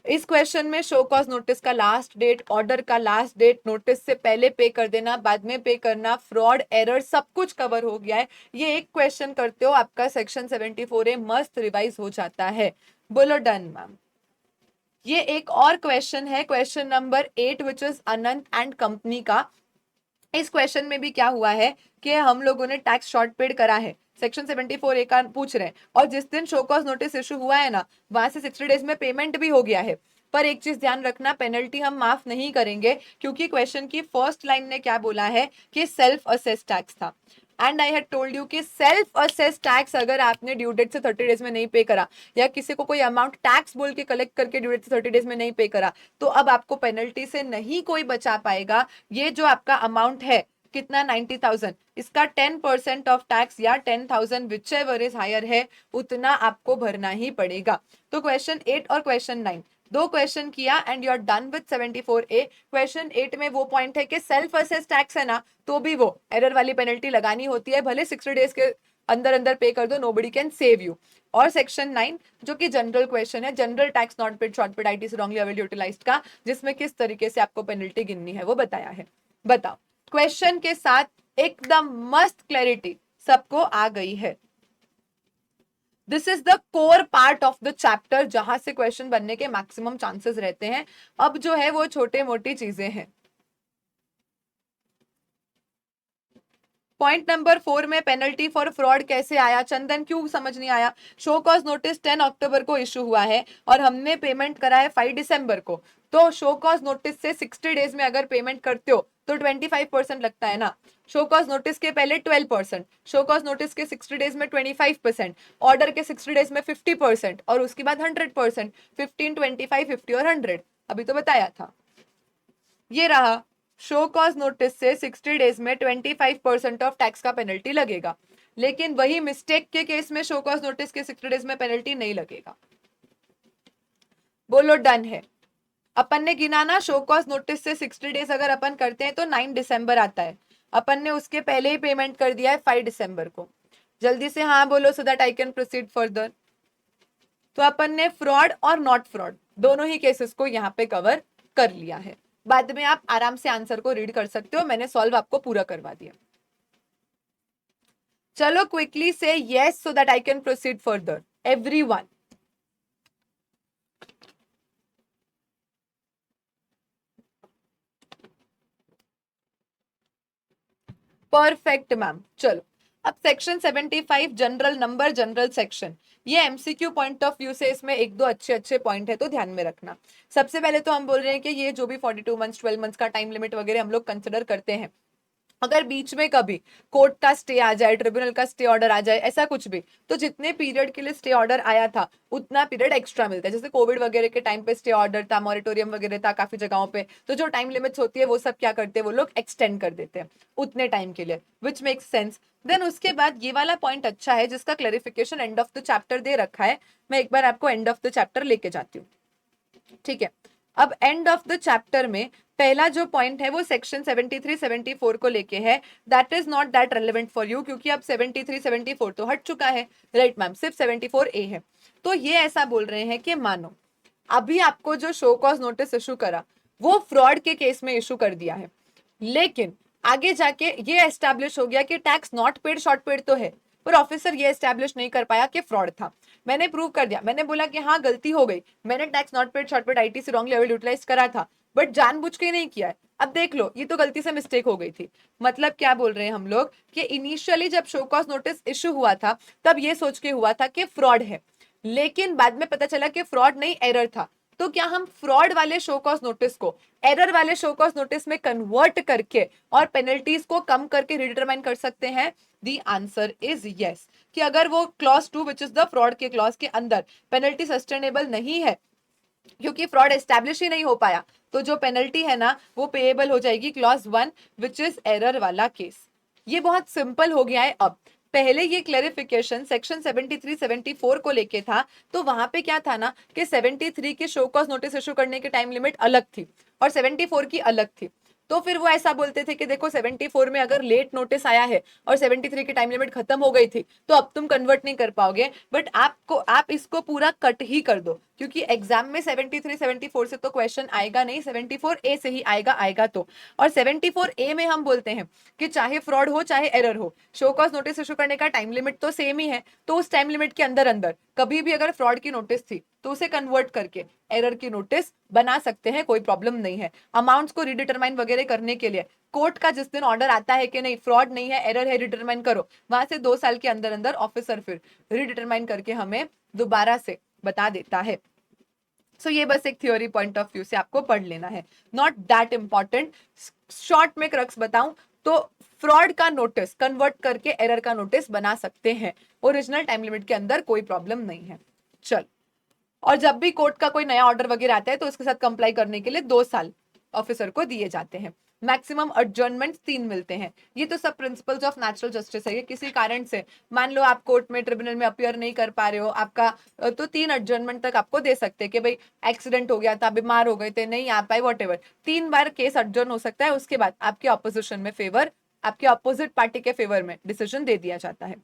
इस क्वेश्चन में शो कॉज नोटिस का लास्ट डेट, ऑर्डर का लास्ट डेट, नोटिस से पहले पे कर देना, बाद में पे करना, फ्रॉड, एरर, सब कुछ कवर हो गया है। ये एक क्वेश्चन करते हो आपका सेक्शन 74A मस्त रिवाइज हो जाता है। बोलो डन मैम। ये एक और क्वेश्चन है, question number 8 which is Anant and company का। इस क्वेश्चन में भी क्या हुआ है कि हम लोगों ने टैक्स शॉर्ट पेड करा है, सेक्शन 74A का पूछ रहे हैं, और जिस दिन शो कॉज नोटिस इशू हुआ है ना, वहां से 60 डेज में पेमेंट भी हो गया है। पर एक चीज ध्यान रखना, पेनल्टी हम माफ नहीं करेंगे, क्योंकि क्वेश्चन की फर्स्ट लाइन ने क्या बोला है कि सेल्फ असेस टैक्स था। And I had told you कि सेल्फ असेस टैक्स अगर आपने ड्यू डेट से 30 डेज में नहीं पे करा, या किसी को कोई अमाउंट टैक्स बोल के कलेक्ट करके ड्यू डेट से 30 डेज में नहीं पे करा, तो अब आपको पेनल्टी से नहीं कोई बचा पाएगा। ये जो आपका अमाउंट है कितना 90,000, इसका 10% ऑफ टैक्स या 10,000 विच एवर इज हायर है, उतना आपको भरना ही पड़ेगा। तो क्वेश्चन 8 और क्वेश्चन 9 दो क्वेश्चन किया and you are done with 74A। Question 8 में वो पॉइंट है कि सेल्फ असेस टैक्स है ना, तो भी वो एरर वाली पेनल्टी लगानी होती है, भले 60 डेज के अंदर अंदर पे कर दो, नोबडी कैन सेव यू। और सेक्शन 9 जो कि जनरल क्वेश्चन है, general tax not paid short paid ITC wrongly availed utilised का, जिसमें किस तरीके से आपको पेनल्टी गिननी है वो बताया है। बताओ, क्वेश्चन के साथ एकदम मस्त क्लैरिटी सबको आ गई है। This is the core part of the chapter, जहां से क्वेश्चन बनने के मैक्सिमम चांसेस रहते हैं। अब जो है वो छोटे मोटी चीजें हैं। पॉइंट नंबर 4 में पेनल्टी फॉर फ्रॉड कैसे आया, चंदन क्यों समझ नहीं आया? शो कॉज नोटिस 10 अक्टूबर को इशू हुआ है और हमने पेमेंट करा है 5 दिसंबर को, तो शो कॉज नोटिस से 60 डेज में अगर पेमेंट करते हो तो 25% लगता है ना। शो कॉज नोटिस के पहले 12%, शो कॉज नोटिस के 60 डेज में 25%, ऑर्डर के 60 डेज में 50% और उसके बाद 100%, 15, 25, 50 और 100। अभी तो बताया था। ये रहा, शो कॉज नोटिस से 60 डेज में 25% ऑफ टैक्स का पेनल्टी लगेगा, लेकिन वही मिस्टेक के केस में शो कॉज नोटिस के 60 डेज में पेनल्टी नहीं लगेगा। बोलो डन है। अपन ने गिना ना, शो कॉज नोटिस से 60 डेज अगर अपन करते हैं तो 9 दिसंबर आता है, अपन ने उसके पहले ही पेमेंट कर दिया है 5 दिसंबर को। जल्दी से हाँ बोलो so that I can proceed further. तो अपन ने फ्रॉड और नॉट फ्रॉड दोनों ही केसेस को यहाँ पे कवर कर लिया है। बाद में आप आराम से आंसर को रीड कर सकते हो, मैंने सॉल्व आपको पूरा करवा दिया। चलो क्विकली से yes so that I can proceed further everyone. Perfect ma'am. चलो अब section 75 general number, general section, ये एमसीक्यू पॉइंट ऑफ व्यू से इसमें एक दो अच्छे अच्छे पॉइंट है तो ध्यान में रखना। सबसे पहले तो हम बोल रहे हैं कि ये जो भी 42 मंथ्स 12 मंथ्स का टाइम लिमिट वगैरह हम लोग कंसिडर करते हैं, अगर बीच में कभी कोर्ट का स्टे आ जाए, ट्रिब्यूनल का स्टे ऑर्डर आ जाए, ऐसा कुछ भी, तो जितने पीरियड के लिए स्टे ऑर्डर आया था उतना पीरियड एक्स्ट्रा मिलता है। जैसे कोविड वगैरह के टाइम पे स्टे ऑर्डर था, मॉरिटोरियम वगैरह था काफी जगहों पे, तो जो टाइम लिमिट्स होती है वो सब क्या करते हैं, वो लोग एक्सटेंड कर देते हैं उतने टाइम के लिए, विच मेक्स सेंस। देन उसके बाद ये वाला पॉइंट अच्छा है जिसका clarification end of the chapter दे रखा है। मैं एक बार आपको एंड ऑफ द चैप्टर लेके जाती हूँ, ठीक है। अब एंड ऑफ द चैप्टर में पहला जो पॉइंट है वो सेक्शन 73 74 को लेके है। That is not that relevant for you, क्योंकि अब 73 74 तो हट चुका है, राइट मैम, सिर्फ 74A है। तो ये ऐसा बोल रहे हैं कि मानो अभी आपको जो शो कॉज नोटिस इशू करा वो फ्रॉड के केस में इशू कर दिया है, लेकिन आगे जाके ये एस्टैब्लिश हो गया कि tax not paid short paid तो है, पर ऑफिसर ये एस्टैब्लिश नहीं कर पाया कि फ्रॉड था। मैंने प्रूव कर दिया, मैंने बोला कि हाँ गलती हो गई, मैंने tax not paid short paid ITC wrongly availed utilise करा था, बट जानबूझ के नहीं किया है। अब देख लो, ये तो गलती से मिस्टेक हो गई थी। मतलब क्या बोल रहे हैं हम लोग कि इनिशियली जब शो कॉज नोटिस इशू हुआ था तब ये सोच के हुआ था कि फ्रॉड है, लेकिन बाद में पता चला कि फ्रॉड नहीं एरर था। तो क्या हम फ्रॉड वाले शो कॉज नोटिस को एरर वाले शो कॉज नोटिस में कन्वर्ट करके और पेनल्टीज को कम करके रिडिटरमाइन कर सकते हैं? दी आंसर इज यस, कि अगर वो clause 2 which is the fraud के क्लॉज के अंदर पेनल्टी सस्टेनेबल नहीं है क्योंकि फ्रॉड एस्टैब्लिश ही नहीं हो पाया, तो जो पेनल्टी है ना वो पेएबल हो जाएगी क्लॉज 1 विच इज एरर वाला केस। ये बहुत सिंपल हो गया है। अब पहले ये क्लैरिफिकेशन सेक्शन 73 74 को लेके था, तो वहां पे क्या था ना कि 73 के शो कॉज नोटिस इशू करने की टाइम लिमिट अलग थी और 74 की अलग थी। तो फिर वो ऐसा बोलते थे कि देखो 74 में अगर लेट नोटिस आया है और 73 की टाइम लिमिट खत्म हो गई थी तो अब तुम कन्वर्ट नहीं कर पाओगे, बट आप इसको पूरा कट ही कर दो, क्योंकि एग्जाम में 73 74 से तो क्वेश्चन आएगा नहीं, 74A से ही आएगा तो। और 74A में हम बोलते हैं कि चाहे फ्रॉड हो चाहे एरर हो, शो कॉज नोटिस इशू करने का टाइम लिमिट तो सेम ही है, तो उस टाइम लिमिट के अंदर अंदर कभी भी अगर फ्रॉड की नोटिस थी तो उसे कन्वर्ट करके एरर की नोटिस बना सकते हैं, कोई प्रॉब्लम नहीं है। अमाउंट्स को रिडिटरमाइन वगैरह करने के लिए कोर्ट का जिस दिन ऑर्डर आता है कि नहीं फ्रॉड नहीं है एरर है रिडिटरमाइन करो, वहां से 2 साल के अंदर अंदर ऑफिसर फिर रिडिटरमाइन करके हमें दोबारा से बता देता है। सो ये बस एक थ्योरी पॉइंट ऑफ व्यू से आपको पढ़ लेना है, नॉट दैट इंपॉर्टेंट। शॉर्ट में क्रक्स बताऊं तो फ्रॉड का नोटिस कन्वर्ट करके एरर का नोटिस बना सकते हैं, ओरिजिनल टाइम लिमिट के अंदर कोई प्रॉब्लम नहीं है। चल, और जब भी कोर्ट का कोई नया ऑर्डर वगैरह आता है तो उसके साथ कंप्लाई करने के लिए 2 साल ऑफिसर को दिए जाते हैं। मैक्सिमम एडजर्नमेंट 3 मिलते हैं। ये तो सब प्रिंसिपल्स ऑफ नेचुरल जस्टिस है। ये किसी कारण से मान लो आप कोर्ट में ट्रिब्यूनल में अपियर नहीं कर पा रहे हो आपका, तो 3 एडजर्नमेंट तक आपको दे सकते हैं कि भाई एक्सीडेंट हो गया था, बीमार हो गए थे, नहीं आ पाए, what ever, 3 bar case adjourn हो सकता है। उसके बाद आपके ऑपोजिशन में फेवर, आपके ऑपोजिट पार्टी के फेवर में डिसीजन दे दिया जाता है।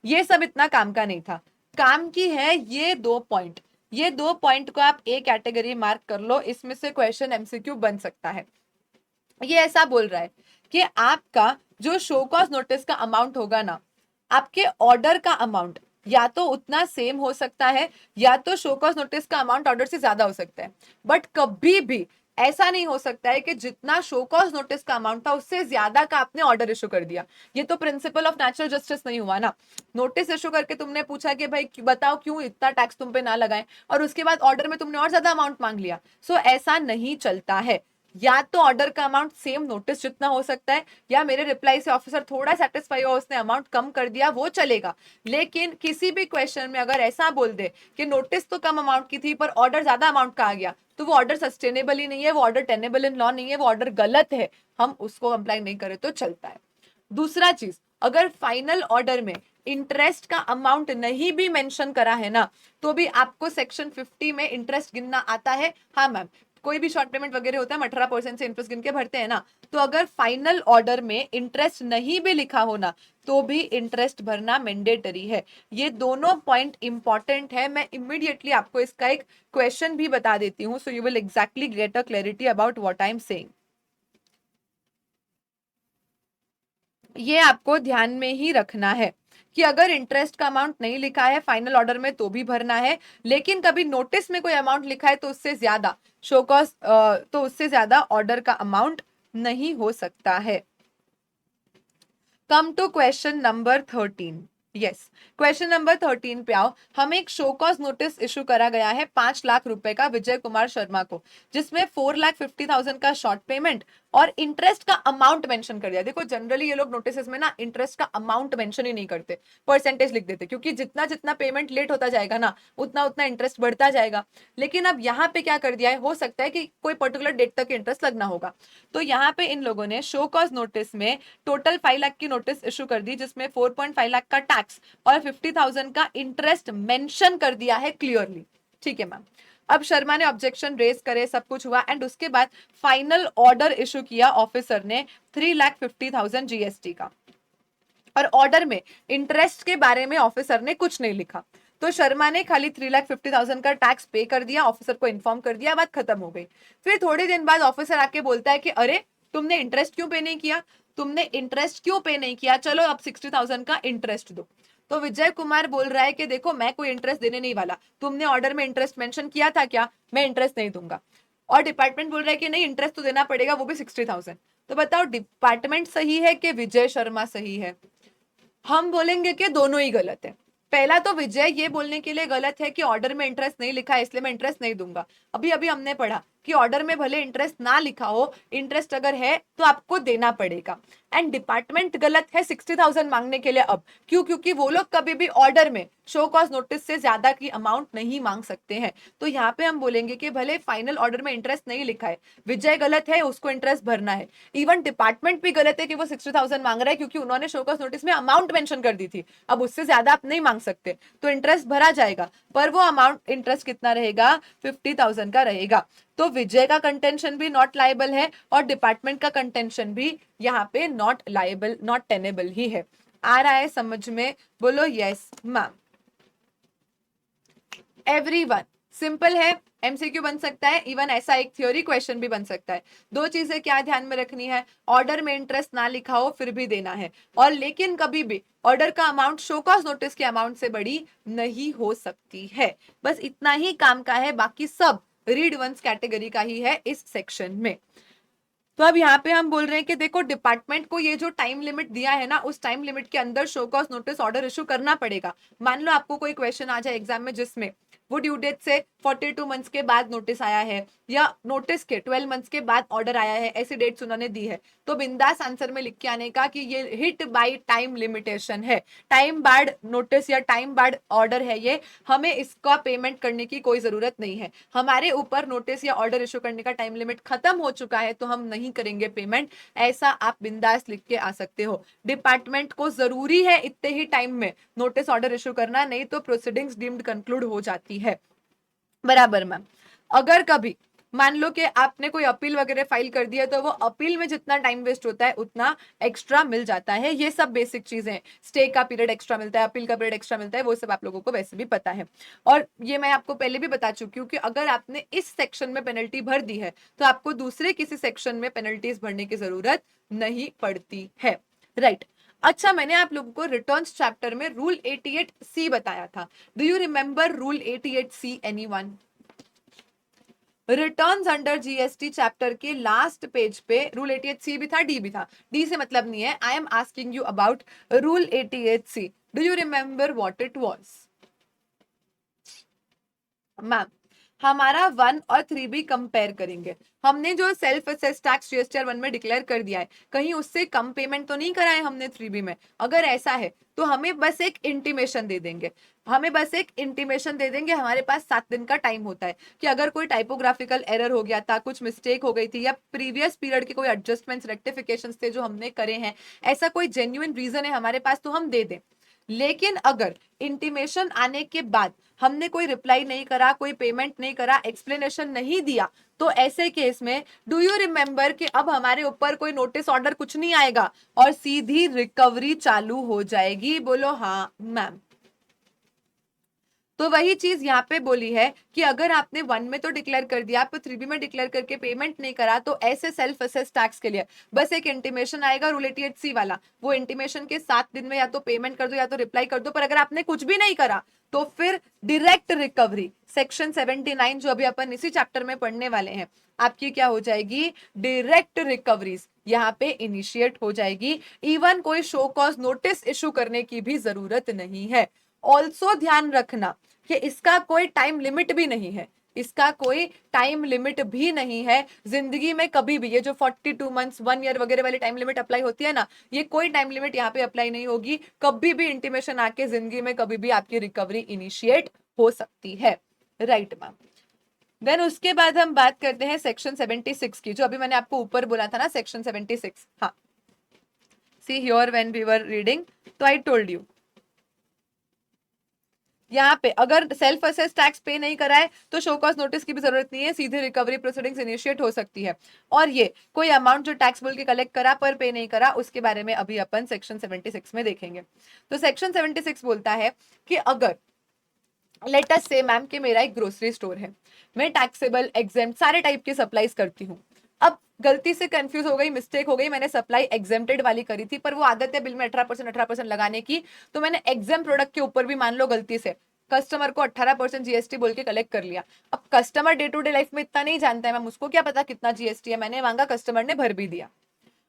ये सब इतना काम का नहीं था, काम की है ये 2 पॉइंट। ये 2 पॉइंट को आप ए कैटेगरी मार्क कर लो, इसमें से क्वेश्चन एमसीक्यू बन सकता है। ये ऐसा बोल रहा है कि आपका जो शो कॉज नोटिस का अमाउंट होगा ना, आपके ऑर्डर का अमाउंट या तो उतना सेम हो सकता है या तो शो कॉज नोटिस का अमाउंट ऑर्डर से ज्यादा हो सकता है, बट कभी भी ऐसा नहीं हो सकता है कि जितना शो कॉज नोटिस का अमाउंट था उससे ज्यादा का आपने ऑर्डर इशू कर दिया। ये तो प्रिंसिपल ऑफ नेचुरल जस्टिस नहीं हुआ ना। नोटिस इशू करके तुमने पूछा कि भाई बताओ क्यों इतना टैक्स तुम पे ना लगाएं, और उसके बाद ऑर्डर में तुमने और ज्यादा अमाउंट मांग लिया। सो ऐसा नहीं चलता है। या तो ऑर्डर का अमाउंट सेम नोटिस जितना हो सकता है, या मेरे रिप्लाई से ऑफिसर थोड़ा सेटिस्फाई हो उसने अमाउंट कम कर दिया, वो चलेगा। लेकिन किसी भी क्वेश्चन में अगर ऐसा बोल दे कि नोटिस तो कम अमाउंट की थी पर ऑर्डर ज्यादा अमाउंट का आ गया, तो वो ऑर्डर सस्टेनेबल ही नहीं है, वो ऑर्डर टेनेबल इन लॉ नहीं है, वो ऑर्डर गलत है, हम उसको अप्लाई नहीं करें तो चलता है। दूसरा चीज, अगर फाइनल ऑर्डर में इंटरेस्ट का अमाउंट नहीं भी मेंशन करा है ना, तो भी आपको सेक्शन 50 में इंटरेस्ट गिनना आता है। हाँ मैम, कोई भी शॉर्ट पेमेंट वगैरह होता है हम 18% से इंटरेस्ट गिन के भरते हैं ना, तो अगर फाइनल ऑर्डर में इंटरेस्ट नहीं भी लिखा हो ना, तो भी इंटरेस्ट भरना मैंडेटरी है। ये दोनों पॉइंट इंपॉर्टेंट है। मैं इमीडिएटली आपको इसका एक क्वेश्चन भी बता देती हूँ, सो you will exactly get a clarity about what I am saying. ये आपको ध्यान में ही रखना है कि अगर इंटरेस्ट का अमाउंट नहीं लिखा है फाइनल ऑर्डर में तो भी भरना है, लेकिन कभी नोटिस में कोई अमाउंट लिखा है तो उससे ज्यादा शो कॉज, तो उससे ज्यादा ऑर्डर का अमाउंट नहीं हो सकता है। Come to question number 13। Yes, question number 13 पे आओ। हमें एक शो कॉज नोटिस इशू करा गया है 5 लाख रुपए का विजय कुमार शर्मा को, जिसमें 4,50,000 का शॉर्ट पेमेंट और इंटरेस्ट का अमाउंट मेंशन कर दिया। देखो जनरली ये लोग नोटिस में ना इंटरेस्ट का अमाउंट मेंशन ही नहीं करते, परसेंटेज लिख देते, क्योंकि जितना जितना पेमेंट लेट होता जाएगा ना उतना उतना इंटरेस्ट बढ़ता जाएगा। लेकिन अब यहाँ पे क्या कर दिया है, हो सकता है कि कोई पर्टिकुलर डेट तक इंटरेस्ट लगना होगा, तो यहाँ पे इन लोगों ने शो कॉज नोटिस में टोटल 5 लाख की नोटिस इशू कर दी, जिसमें 4.5 लाख का टैक्स और 50,000 का इंटरेस्ट मेंशन कर दिया है क्लियरली। ठीक है मैम। अब शर्मा ने ऑब्जेक्शन रेज करे, सब कुछ हुआ, एंड उसके बाद फाइनल ऑर्डर इशू किया ऑफिसर ने 3,50,000 जीएसटी का, और ऑर्डर में इंटरेस्ट के बारे में ऑफिसर ने कुछ नहीं लिखा। तो शर्मा ने खाली 3,50,000 का टैक्स पे कर दिया, ऑफिसर को इन्फॉर्म कर दिया, बात खत्म हो गई। फिर थोड़े दिन बाद ऑफिसर आके बोलता है कि अरे तुमने इंटरेस्ट क्यों पे नहीं किया, तुमने इंटरेस्ट क्यों पे नहीं किया, चलो अब 60,000 का इंटरेस्ट दो। तो विजय कुमार बोल रहा है कि देखो मैं कोई इंटरेस्ट देने नहीं वाला, तुमने ऑर्डर में इंटरेस्ट मेंशन किया था क्या, मैं इंटरेस्ट नहीं दूंगा। और डिपार्टमेंट बोल रहा है कि नहीं इंटरेस्ट तो देना पड़ेगा, वो भी 60,000। तो बताओ डिपार्टमेंट सही है कि विजय शर्मा सही है? हम बोलेंगे कि दोनों ही गलत है। पहला तो विजय ये बोलने के लिए गलत है कि ऑर्डर में इंटरेस्ट नहीं लिखा है इसलिए मैं इंटरेस्ट नहीं दूंगा। अभी अभी हमने पढ़ा कि ऑर्डर में भले इंटरेस्ट ना लिखा हो, इंटरेस्ट अगर है तो आपको देना पड़ेगा। एंड डिपार्टमेंट गलत है 60,000 मांगने के लिए। अब क्यों? क्योंकि वो लोग कभी भी ऑर्डर में शो कॉज नोटिस से ज्यादा की अमाउंट नहीं मांग सकते हैं। तो यहाँ पे हम बोलेंगे कि भले फाइनल ऑर्डर में इंटरेस्ट नहीं लिखा है, विजय गलत है, उसको इंटरेस्ट भरना है। इवन डिपार्टमेंट भी गलत है कि वो 60,000 मांग रहा है, क्योंकि उन्होंने शो कॉज नोटिस में अमाउंट मेंशन कर दी थी। अब उससे ज्यादा आप नहीं मांग सकते, तो इंटरेस्ट भरा जाएगा, पर वो अमाउंट इंटरेस्ट कितना रहेगा, 50,000 का रहेगा। तो विजय का कंटेंशन भी नॉट लायबल है और डिपार्टमेंट का कंटेंशन भी यहाँ पे नॉट लायबल, नॉट टेनेबल ही है। आ रहा है समझ में? बोलो यस मैम। एवरीवन, सिंपल है, एमसीक्यू बन सकता है, इवन ऐसा एक थ्योरी क्वेश्चन भी बन सकता है। दो चीजें क्या ध्यान में रखनी है, ऑर्डर में इंटरेस्ट ना लिखा हो फिर भी देना है, और लेकिन कभी भी ऑर्डर का अमाउंट शो कॉज नोटिस के अमाउंट से बड़ी नहीं हो सकती है। बस इतना ही काम का है, बाकी सब रीड वंस कैटेगरी का ही है इस सेक्शन में। तो अब यहाँ पे हम बोल रहे हैं कि देखो डिपार्टमेंट को ये जो टाइम लिमिट दिया है ना, उस टाइम लिमिट के अंदर show cause notice order issue करना पड़ेगा। मान लो आपको कोई क्वेश्चन आ जाए एग्जाम में जिसमें वो ड्यू डेट से 42 मंथ्स के बाद नोटिस आया है या नोटिस के 12 मंथ्स के बाद ऑर्डर आया है, ऐसी डेट्स उन्होंने दी है, तो बिंदास आंसर में लिख के आने का कि ये हिट बाय टाइम लिमिटेशन है, टाइम बार्ड नोटिस या टाइम बार्ड ऑर्डर है ये, हमें इसका पेमेंट करने की कोई जरूरत नहीं है, हमारे ऊपर नोटिस या ऑर्डर इशू करने का टाइम लिमिट खत्म हो चुका है तो हम नहीं करेंगे पेमेंट, ऐसा आप बिंदास लिख के आ सकते हो। डिपार्टमेंट को जरूरी है इतने ही टाइम में नोटिस ऑर्डर इशू करना, नहीं तो प्रोसीडिंग्स डीम्ड कंक्लूड हो जाती है। बराबर मैम। अगर कभी मान लो कि आपने कोई अपील वगैरह फाइल कर दिया तो वो अपील में जितना टाइम वेस्ट होता है उतना एक्स्ट्रा मिल जाता है, ये सब बेसिक चीजें हैं। स्टे का पीरियड एक्स्ट्रा मिलता है, अपील का पीरियड एक्स्ट्रा मिलता है, वो सब आप लोगों को वैसे भी पता है। और ये मैं आपको पहले भी बता चुकी हूँ कि अगर आपने इस सेक्शन में पेनल्टी भर दी है तो आपको दूसरे किसी सेक्शन में पेनल्टीज भरने की जरूरत नहीं पड़ती है। राइट। अच्छा, मैंने आप लोगों को रिटर्न्स चैप्टर में रूल 88C बताया था। Do you remember rule 88C? Anyone? Returns under GST chapter के लास्ट पेज पे रूल 88C भी था, डी भी था। डी से मतलब नहीं है, I am asking you about rule 88C। Do you remember what it was? Ma'am, हमारा 1 और 3 भी कंपेयर करेंगे। हमने जो सेल्फ असेस टैक्स जीएसटीआर 1 में डिक्लेयर कर दिया है, कहीं उससे कम पेमेंट तो नहीं कराए हमने 3B में? अगर ऐसा है तो हमें बस एक इंटीमेशन दे देंगे, हमें बस एक इंटीमेशन दे देंगे। हमारे पास 7 दिन का टाइम होता है कि अगर कोई टाइपोग्राफिकल एरर हो गया था, कुछ मिस्टेक हो गई थी, या प्रीवियस पीरियड के कोई एडजस्टमेंट्स रेक्टिफिकेशंस थे जो हमने करे हैं, ऐसा कोई जेन्युइन रीजन है हमारे पास तो हम दे दें। लेकिन अगर इंटीमेशन आने के बाद हमने कोई रिप्लाई नहीं करा, कोई पेमेंट नहीं करा, एक्सप्लेनेशन नहीं दिया, तो ऐसे केस में डू यू रिमेंबर कि अब हमारे ऊपर कोई नोटिस ऑर्डर कुछ नहीं आएगा और सीधी रिकवरी चालू हो जाएगी? बोलो हाँ मैम। तो वही चीज यहाँ पे बोली है कि अगर आपने 1 में तो डिक्लेयर कर दिया, आप 3B में डिक्लेयर करके पेमेंट नहीं करा, तो ऐसे सेल्फ असेस टैक्स के लिए बस एक इंटीमेशन आएगा रूल 88C वाला। वो इंटीमेशन के 7 दिन में या तो पेमेंट कर दो या तो रिप्लाई कर दो, पर अगर आपने कुछ भी नहीं करा तो फिर डायरेक्ट रिकवरी सेक्शन 79 जो अभी अपन इसी चैप्टर में पढ़ने वाले हैं, आपकी क्या हो जाएगी? डायरेक्ट रिकवरीज यहाँ पे इनिशिएट हो जाएगी। इवन कोई शो कॉज नोटिस इशू करने की भी जरूरत नहीं है। ऑल्सो ध्यान रखना कि इसका कोई टाइम लिमिट भी नहीं है, इसका कोई टाइम लिमिट भी नहीं है। जिंदगी में कभी भी ये जो 42 मंथ्स 1 ईयर वगैरह वाली टाइम लिमिट अप्लाई होती है ना, ये कोई टाइम लिमिट यहाँ पे अप्लाई नहीं होगी। कभी भी इंटीमेशन आके जिंदगी में कभी भी आपकी रिकवरी इनिशिएट हो सकती है। Right ma'am. देन उसके बाद हम बात करते हैं सेक्शन 76 की, जो अभी मैंने आपको ऊपर बोला था ना, सेक्शन 76। हाँ, see here when we were reading, तो आई टोल्ड यू यहाँ पे अगर सेल्फ असेस टैक्स पे नहीं कराए तो शो कॉज नोटिस की भी जरूरत नहीं है, सीधे रिकवरी प्रोसीडिंग्स इनिशिएट हो सकती है। और ये कोई अमाउंट जो टैक्स बोल के कलेक्ट करा पर पे नहीं करा, उसके बारे में अभी अपन सेक्शन 76 में देखेंगे। तो सेक्शन 76 बोलता है कि अगर लेट अस से मैम कि मेरा एक ग्रोसरी स्टोर है, मैं टैक्सेबल एग्जेम्प्ट सारे टाइप के सप्लाईज करती हूँ। अब गलती से कंफ्यूज हो गई, मिस्टेक हो गई, मैंने सप्लाई एग्जेम्प्टेड वाली करी थी, पर वो आदत है बिल में 18% लगाने की, तो मैंने एग्जाम प्रोडक्ट के ऊपर भी मान लो गलती से कस्टमर को 18% जीएसटी बोल के कलेक्ट कर लिया। अब customer day to day life में इतना नहीं जानता है मैम, उसको क्या पता कितना जीएसटी है, मैंने मांगा, कस्टमर ने भर भी दिया।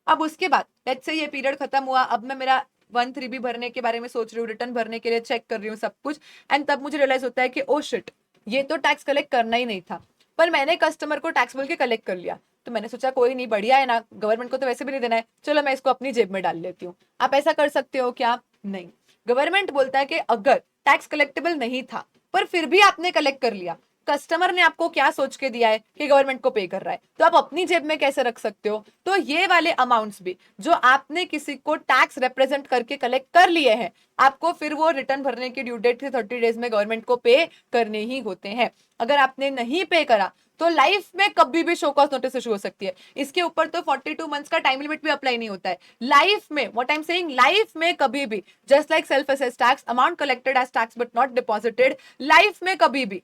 अब उसके बाद लेट्स से ये पीरियड खत्म हुआ, अब मैं मेरा 1-3B भरने के बारे में सोच रही हूँ, रिटर्न भरने के लिए चेक कर रही हूँ सब कुछ, एंड तब मुझे रियलाइज होता है कि ओ शिट, ये तो टैक्स कलेक्ट करना ही नहीं था, पर मैंने कस्टमर को टैक्स बोल के कलेक्ट कर लिया। तो मैंने सोचा कोई नहीं, बढ़िया है ना, गवर्नमेंट को तो वैसे भी नहीं देना है, चलो मैं इसको अपनी जेब में डाल लेती हूँ। आप ऐसा कर सकते हो क्या? नहीं। गवर्नमेंट बोलता है कि अगर टैक्स कलेक्टेबल नहीं था पर फिर भी आपने कलेक्ट कर लिया, कस्टमर ने आपको क्या सोच के दिया है कि गवर्नमेंट को पे कर रहा है, तो आप अपनी जेब में कैसे रख सकते हो? तो ये वाले अमाउंट्स भी जो आपने किसी को टैक्स रिप्रेजेंट करके कलेक्ट कर लिए हैं, आपको फिर वो रिटर्न भरने की ड्यू डेट से 30 डेज में गवर्नमेंट को पे करने ही होते हैं। अगर आपने नहीं पे करा तो लाइफ में कभी भी शो कॉज नोटिस इशू हो सकती है। इसके ऊपर तो 42 मंथ्स का टाइम लिमिट भी अप्लाई नहीं होता है। लाइफ में, what I am saying, life में कभी भी, just like self assess tax, amount collected as tax but not deposited, life में कभी भी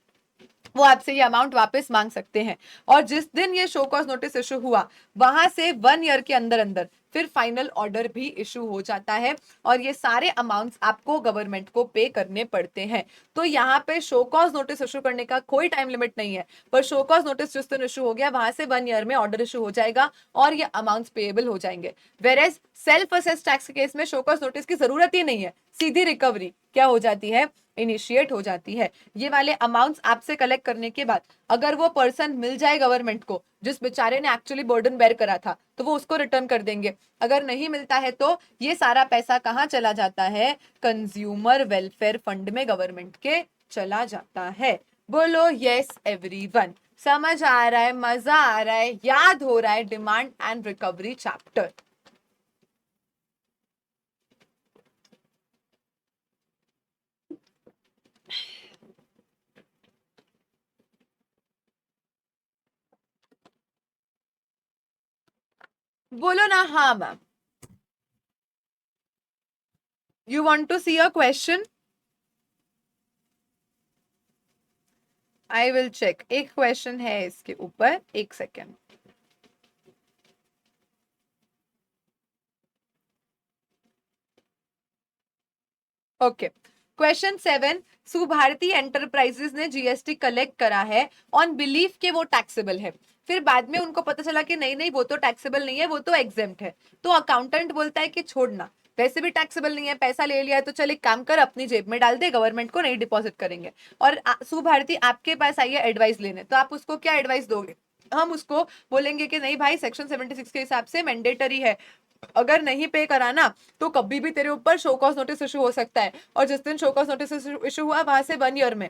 वो आपसे ये अमाउंट वापस मांग सकते हैं। और जिस दिन ये शो कॉज नोटिस इशू हुआ, वहां से 1 ईयर के अंदर अंदर फिर फाइनल ऑर्डर भी इशू हो जाता है और ये सारे अमाउंट्स आपको गवर्नमेंट को पे करने पड़ते हैं। तो यहाँ पे शो कॉज नोटिस इशू करने का कोई टाइम लिमिट नहीं है, पर शो कॉज नोटिस जिस दिन इशू हो गया वहां से 1 ईयर में ऑर्डर इशू हो जाएगा और ये अमाउंट्स पेएबल हो जाएंगे। वेरेज सेल्फ असेस टैक्स के केस में शो कॉज नोटिस की जरूरत ही नहीं है, सीधी रिकवरी क्या हो जाती है, इनिशिएट हो जाती है। ये वाले अमाउंट्स आपसे कलेक्ट करने के बाद अगर वो पर्सन मिल जाए गवर्नमेंट को जिस बेचारे ने एक्चुअली बर्डन बेयर करा था, तो वो उसको रिटर्न कर देंगे। अगर नहीं मिलता है तो ये सारा पैसा कहाँ चला जाता है, कंज्यूमर वेलफेयर फंड में गवर्नमेंट के चला जाता है। बोलो यस एवरीवन, समझ आ रहा है, मजा आ रहा है, याद हो रहा है डिमांड एंड रिकवरी चैप्टर। बोलो ना हाँ ma'am. You want to see a question? I will check. एक क्वेश्चन है इसके ऊपर, एक second. Okay, question 7, Subharti enterprises ने जीएसटी कलेक्ट करा है ऑन बिलीफ के वो टैक्सेबल है, फिर बाद में उनको पता चला कि नहीं नहीं वो तो टैक्सेबल नहीं है, वो तो एग्जेम्प्ट है। तो अकाउंटेंट बोलता है कि छोड़ना, वैसे भी टैक्सेबल नहीं है, पैसा ले लिया है तो चल एक काम कर अपनी जेब में डाल दे, गवर्नमेंट को नहीं डिपॉजिट करेंगे। और सुभारती आपके पास आई है एडवाइस लेने, तो आप उसको क्या एडवाइस दोगे? हम उसको बोलेंगे कि नहीं भाई सेक्शन 76 के हिसाब से मैंडेटरी है, अगर नहीं पे कराना तो कभी भी तेरे ऊपर शो कॉज नोटिस इशू हो सकता है। और जिस दिन शो कॉज नोटिस इशू हुआ वहां से 1 ईयर में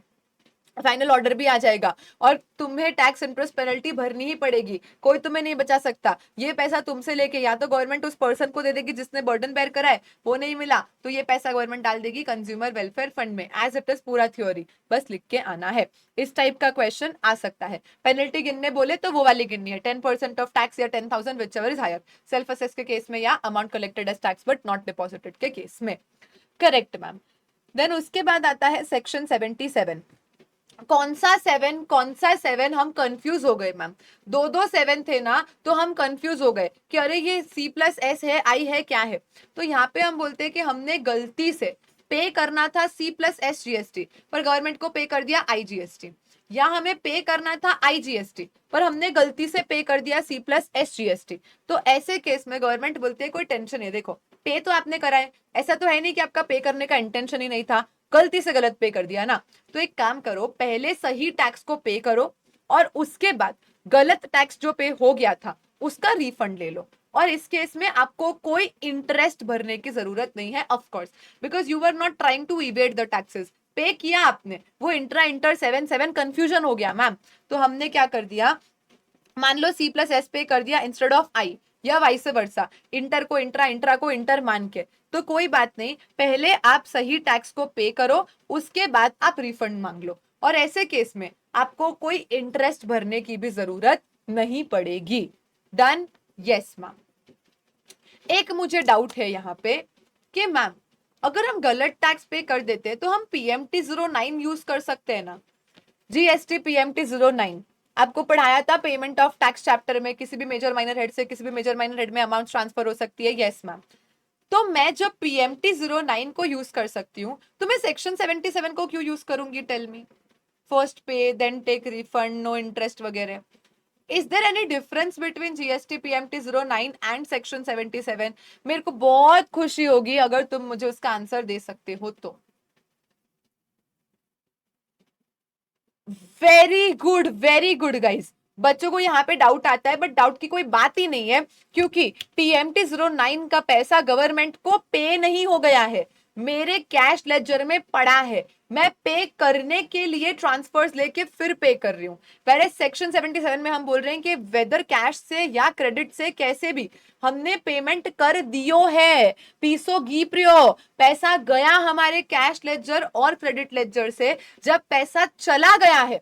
फाइनल ऑर्डर भी आ जाएगा और तुम्हें टैक्स इंटरेस्ट पेनल्टी भरनी ही पड़ेगी, कोई तुम्हें नहीं बचा सकता। ये पैसा तुमसे लेके या तो गवर्नमेंट उस पर्सन को दे देगी जिसने बर्डन बेयर करा है, वो नहीं मिला तो ये पैसा गवर्नमेंट डाल देगी कंज्यूमर वेलफेयर फंड में, एज इट इज पूरा थ्योरी, बस लिख के आना है। इस टाइप का क्वेश्चन आ सकता है। पेनल्टी गिनने बोले तो वो वाली गिननी है, 10% ऑफ टैक्स या 10,000 whichever is higher, self assess के केस में या amount collected as tax but not deposited के केस में। Correct ma'am. देन उसके बाद आता है सेक्शन 77। कौन सा सेवन, हम कंफ्यूज हो गए मैम, दो दो 7 थे ना, तो हम कंफ्यूज हो गए कि अरे ये C+S है, आई है, क्या है। तो यहाँ पे हम बोलते हैं कि हमने गलती से पे करना था C+S GST पर गवर्नमेंट को पे कर दिया IGST, या हमें पे करना था IGST पर हमने गलती से पे कर दिया C+S GST। तो ऐसे केस में गवर्नमेंट बोलते है कोई टेंशन नहीं, देखो पे तो आपने करा है, ऐसा तो है नहीं कि आपका पे करने का इंटेंशन ही नहीं था, गलती से गलत पे कर दिया ना। तो एक काम करो, पहले सही टैक्स को पे करो और उसके बाद गलत टैक्स जो पे हो गया था उसका रिफंड ले लो। और इस केस में आपको कोई इंटरेस्ट भरने की जरूरत नहीं है, of course, because you are not trying to evade the taxes. Pay किया आपने, वो इंटर 7 कंफ्यूजन हो गया मैम, तो हमने क्या कर दिया, मान लो C+S पे कर दिया इंस्टेड ऑफ आई, या वाइस वर्सा, इंटर को इंट्रा, इंट्रा को इंटर मान के, तो कोई बात नहीं, पहले आप सही टैक्स को पे करो, उसके बाद आप रिफंड मांग लो। और ऐसे केस में आपको कोई इंटरेस्ट भरने की भी जरूरत नहीं पड़ेगी। डन? Yes ma'am. एक मुझे डाउट है यहाँ पे कि मैम अगर हम गलत टैक्स पे कर देते तो हम PMT 09 यूज कर सकते हैं ना? GST PMT 09 आपको पढ़ाया था पेमेंट ऑफ टैक्स चैप्टर में, किसी भी मेजर माइनर हेड से किसी भी मेजर माइनर हेड में अमाउंट ट्रांसफर हो सकती है। Yes ma'am. तो मैं जब PMT 09 को यूज कर सकती हूँ तो मैं सेक्शन 77 को क्यों यूज करूंगी? Tell me. First pay then take refund, no interest वगैरह। Is there any difference between GST PMT 09 and section 77? मेरे को बहुत खुशी होगी अगर तुम मुझे उसका आंसर दे सकते हो तो। Very good guys. बच्चों को यहाँ पे डाउट आता है, बट डाउट की कोई बात ही नहीं है, क्योंकि PMT 09 का पैसा गवर्नमेंट को पे नहीं हो गया है, मेरे कैश लेजर में पड़ा है, मैं पे करने के लिए ट्रांसफर्स लेके फिर पे कर रही हूँ। पहले सेक्शन 77 में हम बोल रहे हैं कि वेदर कैश से या क्रेडिट से कैसे भी हमने पेमेंट कर दियो है, पीसो घी प्रियो, पैसा गया हमारे कैश लेजर और क्रेडिट लेजर से। जब पैसा चला गया है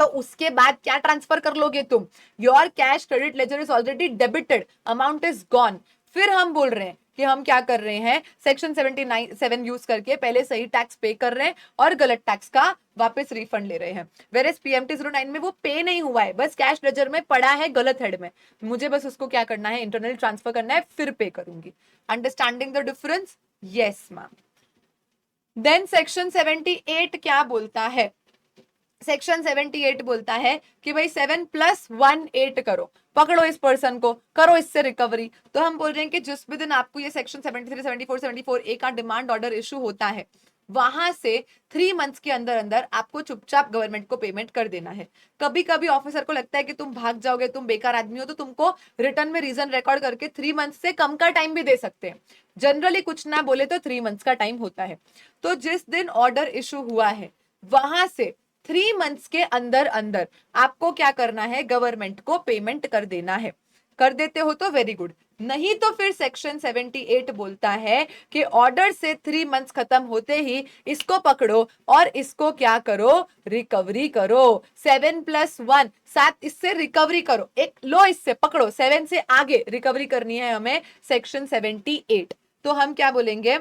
तो उसके बाद क्या ट्रांसफर कर लोगे तुम? Your cash credit ledger is already debited, amount is gone. फिर हम बोल रहे हैं कि हम क्या कर रहे हैं, सेक्शन 79(7) यूज करके पहले सही टैक्स पे कर रहे हैं और गलत टैक्स का वापस रिफंड ले रहे हैं। वेयर पीएमटी 09 में वो पे नहीं हुआ है, बस कैश लेजर में पड़ा है गलत हेड में, मुझे बस उसको क्या करना है, इंटरनल ट्रांसफर करना है, फिर पे करूंगी। Understanding the difference? Yes ma'am. Then section 78 क्या बोलता है? सेक्शन 78 बोलता है कि भाई 7 + 1 8 करो, पकड़ो इस पर्सन को, करो इससे रिकवरी। तो हम बोल रहे हैं कि जिस भी दिन आपको ये सेक्शन 73, 74, 74A का डिमांड ऑर्डर इशू होता है, वहां से 3 मंथ्स के अंदर अंदर आपको चुपचाप गवर्नमेंट को पेमेंट कर देना है। कभी कभी ऑफिसर को लगता है कि तुम भाग जाओगे, तुम बेकार आदमी हो, तो तुमको रिटर्न में रीजन रिकॉर्ड करके 3 मंथ्स से कम का टाइम भी दे सकते हैं। जनरली कुछ ना बोले तो 3 मंथ्स का टाइम होता है। तो जिस दिन ऑर्डर इशू हुआ है वहां से 3 मंथ्स के अंदर अंदर आपको क्या करना है, गवर्नमेंट को पेमेंट कर देना है। कर देते हो तो वेरी गुड, नहीं तो फिर सेक्शन 78 बोलता है कि ऑर्डर से 3 मंथ्स खत्म होते ही इसको पकड़ो और इसको क्या करो, रिकवरी करो। 7 + 1 7, इससे रिकवरी करो, एक लो इससे पकड़ो, 7 से आगे रिकवरी करनी है हमें, सेक्शन 78। तो हम क्या बोलेंगे,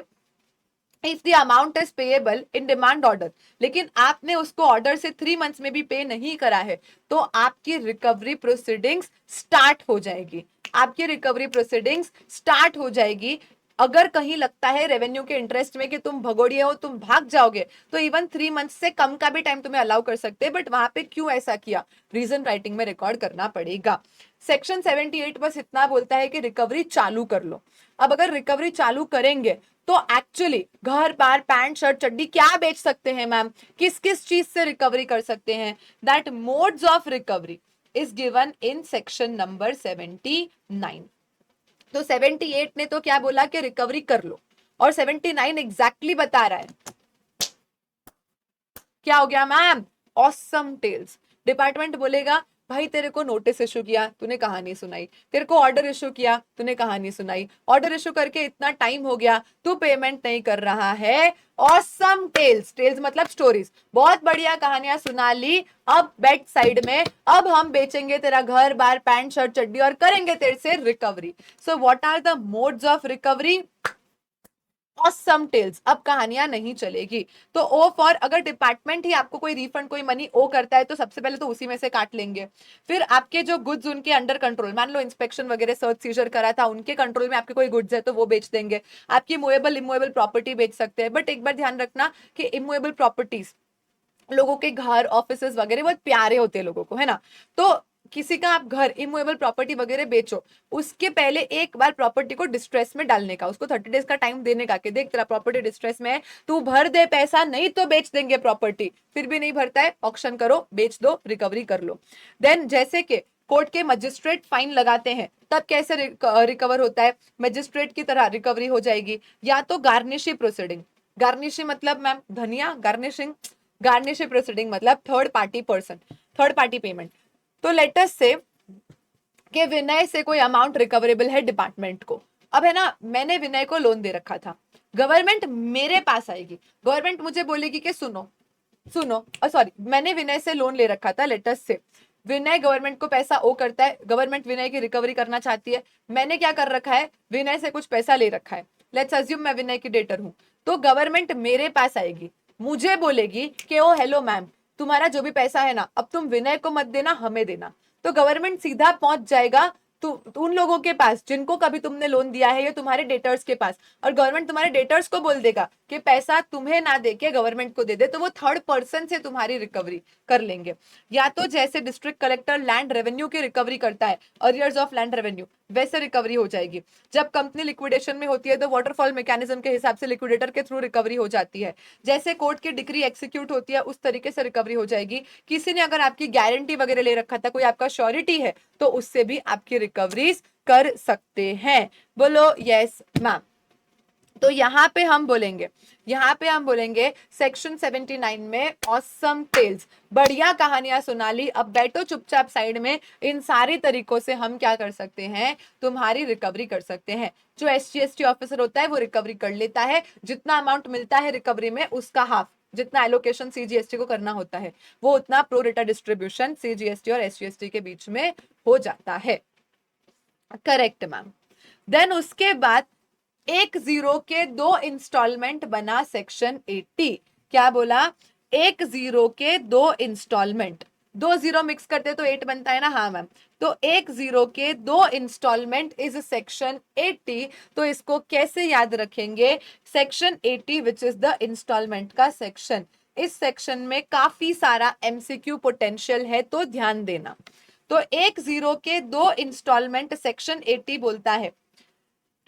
if the amount is payable in demand order, लेकिन आपने उसको ऑर्डर से 3 मंथ्स में भी पे नहीं करा है, तो आपकी रिकवरी प्रोसीडिंग्स स्टार्ट हो जाएगी, आपकी रिकवरी प्रोसीडिंग्स स्टार्ट हो जाएगी। अगर कहीं लगता है रेवेन्यू के इंटरेस्ट में कि तुम भगोड़िए हो, तुम भाग जाओगे, तो इवन 3 मंथ्स से कम का भी टाइम तुम्हें अलाउ कर सकते हैं, बट वहां पे क्यों ऐसा किया, रीजन राइटिंग में रिकॉर्ड करना पड़ेगा। सेक्शन 78 बस इतना बोलता है कि रिकवरी चालू कर लो। अब अगर रिकवरी चालू करेंगे तो एक्चुअली घर बार पैंट शर्ट चड्डी क्या बेच सकते हैं मैम, किस किस चीज से रिकवरी कर सकते हैं, that modes of recovery is given in section number 79। तो 78 ने तो क्या बोला कि रिकवरी कर लो, और 79 एग्जैक्टली बता रहा है क्या हो गया मैम, ऑसम टेल्स। डिपार्टमेंट बोलेगा भाई तेरे को नोटिस इशू किया, तूने कहानी सुनाई, तेरे को ऑर्डर इशू किया, तूने कहानी सुनाई, ऑर्डर इशू करके इतना टाइम हो गया, तू पेमेंट नहीं कर रहा है। ऑसम टेल्स, टेल्स मतलब स्टोरीज, बहुत बढ़िया कहानियां सुना ली, अब बेड साइड में, अब हम बेचेंगे तेरा घर बार पैंट शर्ट चड्डी और करेंगे तेरे से recovery. So what are the modes of recovery? Awesome tales. अब कहानियां नहीं चलेगी। तो ओ फॉर, अगर डिपार्टमेंट ही आपको कोई रिफंड कोई मनी ओ करता है तो सबसे पहले तो उसी में से काट लेंगे। फिर आपके जो गुड्स उनके अंडर कंट्रोल, मान लो इंस्पेक्शन वगैरह सर्च सीजर करा था, उनके कंट्रोल में आपके कोई गुड्स है तो वो बेच देंगे। आपकी मूवेबल इमूवेबल प्रॉपर्टी बेच सकते हैं, बट एक बार ध्यान रखना कि इमूवेबल प्रॉपर्टीज, लोगों के घर ऑफिसेस वगैरह बहुत प्यारे होते हैं लोगों को, है ना। तो किसी का आप घर इमूवेबल प्रॉपर्टी वगैरह बेचो, उसके पहले एक बार प्रॉपर्टी को डिस्ट्रेस में डालने का, उसको 30 डेज का टाइम देने का कि देख तेरा प्रॉपर्टी डिस्ट्रेस में है, तू भर दे पैसा, नहीं तो बेच देंगे प्रॉपर्टी। फिर भी नहीं भरता है, ऑक्शन करो, बेच दो, रिकवरी कर लो। देन जैसे कि कोर्ट के मजिस्ट्रेट फाइन लगाते हैं, तब कैसे रिकवर होता है, मजिस्ट्रेट की तरह रिकवरी हो जाएगी। या तो गार्निशी प्रोसीडिंग, गार्निशी मतलब मैम धनिया, गार्निशिंग, गार्निश प्रोसीडिंग मतलब third party person, third party payment. तो लेटस से कि विनय से कोई अमाउंट रिकवरेबल है डिपार्टमेंट को, अब है ना, मैंने विनय को लोन दे रखा था, गवर्नमेंट मेरे पास आएगी, गवर्नमेंट मुझे बोलेगी कि सुनो सुनो, सॉरी, मैंने विनय से लोन ले रखा था, लेटस से विनय गवर्नमेंट को पैसा ओ करता है, गवर्नमेंट विनय की रिकवरी करना चाहती है, मैंने क्या कर रखा है, विनय से कुछ पैसा ले रखा है, लेट्स अज्यूम मैं विनय की डेटर हूं, तो गवर्नमेंट मेरे पास आएगी, मुझे बोलेगी कि ओ हेलो मैम, तुम्हारा जो भी पैसा है ना, अब तुम विनय को मत देना, हमें देना। तो गवर्नमेंट सीधा पहुंच जाएगा तो उन लोगों के पास जिनको कभी तुमने लोन दिया है, या तुम्हारे डेटर्स के पास, और गवर्नमेंट तुम्हारे डेटर्स को बोल देगा कि पैसा तुम्हें ना देके गवर्नमेंट को दे दे, तो वो थर्ड पर्सन से तुम्हारी रिकवरी कर लेंगे। या तो जैसे डिस्ट्रिक्ट कलेक्टर लैंड रेवेन्यू की रिकवरी करता है, अरियर्स ऑफ लैंड रेवेन्यू, वैसे रिकवरी हो जाएगी। जब कंपनी लिक्विडेशन में होती है तो वाटरफॉल मैकेनिज्म के हिसाब से लिक्विडेटर के थ्रू रिकवरी हो जाती है। जैसे कोर्ट की डिक्री एग्जीक्यूट होती है, उस तरीके से रिकवरी हो जाएगी। किसी ने अगर आपकी गारंटी वगैरह ले रखा था, कोई आपका श्योरिटी है, तो उससे भी आपकी रिकवरीज कर सकते हैं। बोलो यस मैम। तो यहाँ पे हम बोलेंगे, यहाँ पे हम बोलेंगे सेक्शन 79 में ऑसम टेल्स, बढ़िया कहानियां सुना ली, अब बैठो चुपचाप साइड में, इन सारे तरीकों से हम क्या कर सकते हैं, तुम्हारी रिकवरी कर सकते हैं। जो SGST ऑफिसर होता है वो रिकवरी कर लेता है, जितना अमाउंट मिलता है रिकवरी में उसका हाफ जितना एलोकेशन सीजीएसटी को करना होता है वो उतना प्रो रेटा डिस्ट्रीब्यूशन सीजीएसटी और एसजीएसटी के बीच में हो जाता है। Correct ma'am. देन उसके बाद एक जीरो के दो इंस्टॉलमेंट बना सेक्शन 80। क्या बोला? एक जीरो के दो इंस्टॉलमेंट, दो जीरो मिक्स करते तो 8 बनता है ना? हाँ मैम। तो एक जीरो के दो इंस्टॉलमेंट इज सेक्शन 80। तो इसको कैसे याद रखेंगे? Section 80 which is the instalment का सेक्शन। इस सेक्शन में काफी सारा एमसीक्यू पोटेंशियल है, तो ध्यान देना। तो एक जीरो के दो इंस्टॉलमेंट सेक्शन 80 बोलता है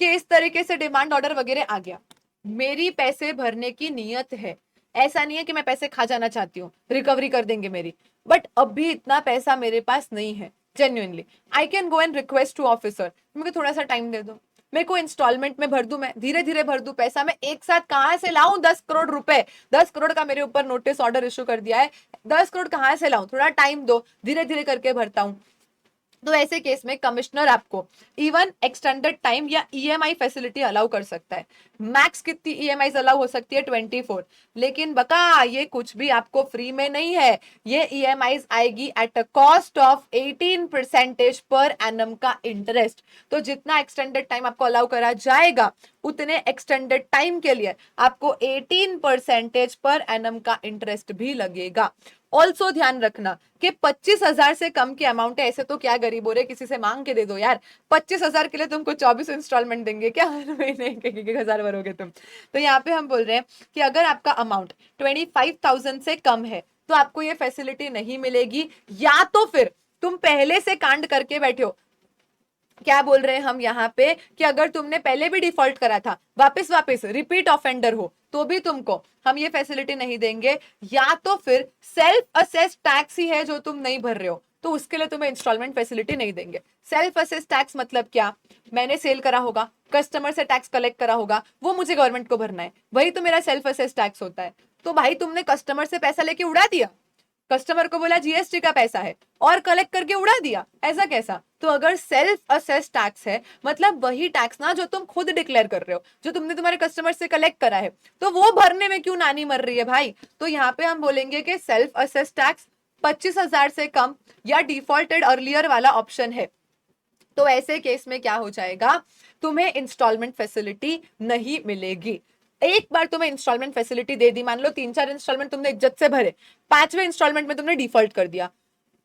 कि इस तरीके से डिमांड ऑर्डर वगैरह आ गया, मेरी पैसे भरने की नीयत है, ऐसा नहीं है कि मैं पैसे खा जाना चाहती हूँ, रिकवरी कर देंगे मेरी, बट अभी इतना पैसा मेरे पास नहीं है genuinely, I can go and request to officer, मुझे थोड़ा सा टाइम दे दो, मेरे को इंस्टॉलमेंट में भर दूं, मैं धीरे धीरे भर दूं पैसा, मैं एक साथ कहां से लाऊं 10 करोड़ रुपए, 10 करोड़ का मेरे ऊपर नोटिस ऑर्डर इशू कर दिया है, 10 करोड़ कहां से लाऊं, थोड़ा टाइम दो, धीरे धीरे करके भरता हूं। तो ऐसे केस में कमिश्नर आपको इवन एक्सटेंडेड टाइम या ईएमआई फैसिलिटी अलाउ कर सकता है। मैक्स कितनी ईएमआई अलाउ हो सकती है? 24। लेकिन बका ये कुछ भी आपको फ्री में नहीं है, ये ईएमआई आएगी eight a cost of 18% per annum का इंटरेस्ट। तो जितना एक्सटेंडेड टाइम आपको अलाउ करा जाएगा उतने एक्सटेंडेड टाइम के लिए आपको 18% पर एनम का इंटरेस्ट भी लगेगा। ऑल्सो ध्यान रखना कि 25,000 से कम की अमाउंट है, ऐसे तो क्या गरीब हो रहे, किसी से मांग के दे दो यार, 25,000 के लिए तुमको 24 इंस्टॉलमेंट देंगे क्या हर महीने? 1,000 भरोगे तुम? तो यहाँ पे हम बोल रहे हैं कि अगर आपका अमाउंट 25,000 से कम है तो आपको ये फैसिलिटी नहीं मिलेगी, या तो फिर तुम पहले से कांड करके बैठे हो। क्या बोल रहे हैं हम यहाँ पे कि अगर तुमने पहले भी डिफॉल्ट करा था, वापस रिपीट ऑफेंडर हो, तो भी तुमको हम ये फैसिलिटी नहीं देंगे, या तो फिर सेल्फ असेस टैक्स ही है जो तुम नहीं भर रहे हो, तो उसके लिए तुम्हें इंस्टॉलमेंट फैसिलिटी नहीं देंगे। सेल्फ असेस टैक्स मतलब क्या? मैंने सेल करा होगा, कस्टमर से टैक्स कलेक्ट करा होगा, वो मुझे गवर्नमेंट को भरना है, वही तो मेरा सेल्फ असेस टैक्स होता है। तो भाई तुमने कस्टमर से पैसा लेके उड़ा दिया, कस्टमर को बोला जीएसटी का पैसा है और कलेक्ट करके उड़ा दिया, ऐसा कैसा? तो अगर सेल्फ असेस टैक्स है मतलब वही टैक्स ना जो तुम खुद डिक्लेयर कर रहे हो, जो तुमने तुम्हारे कस्टमर से कलेक्ट करा है, तो वो भरने में क्यों नानी मर रही है भाई? तो यहाँ पे हम बोलेंगे कि सेल्फ असेस टैक्स 25,000 से कम या डिफॉल्टेड अर्लियर वाला ऑप्शन है। तो ऐसे केस में क्या हो जाएगा? तुम्हें इंस्टॉलमेंट फैसिलिटी नहीं मिलेगी। एक बार तुम्हें इंस्टॉलमेंट फैसिलिटी दे दी, मान लो 3-4 इंस्टॉलमेंट तुमने इज्जत से भरे, 5वें इंस्टॉलमेंट में तुमने डिफॉल्ट कर दिया,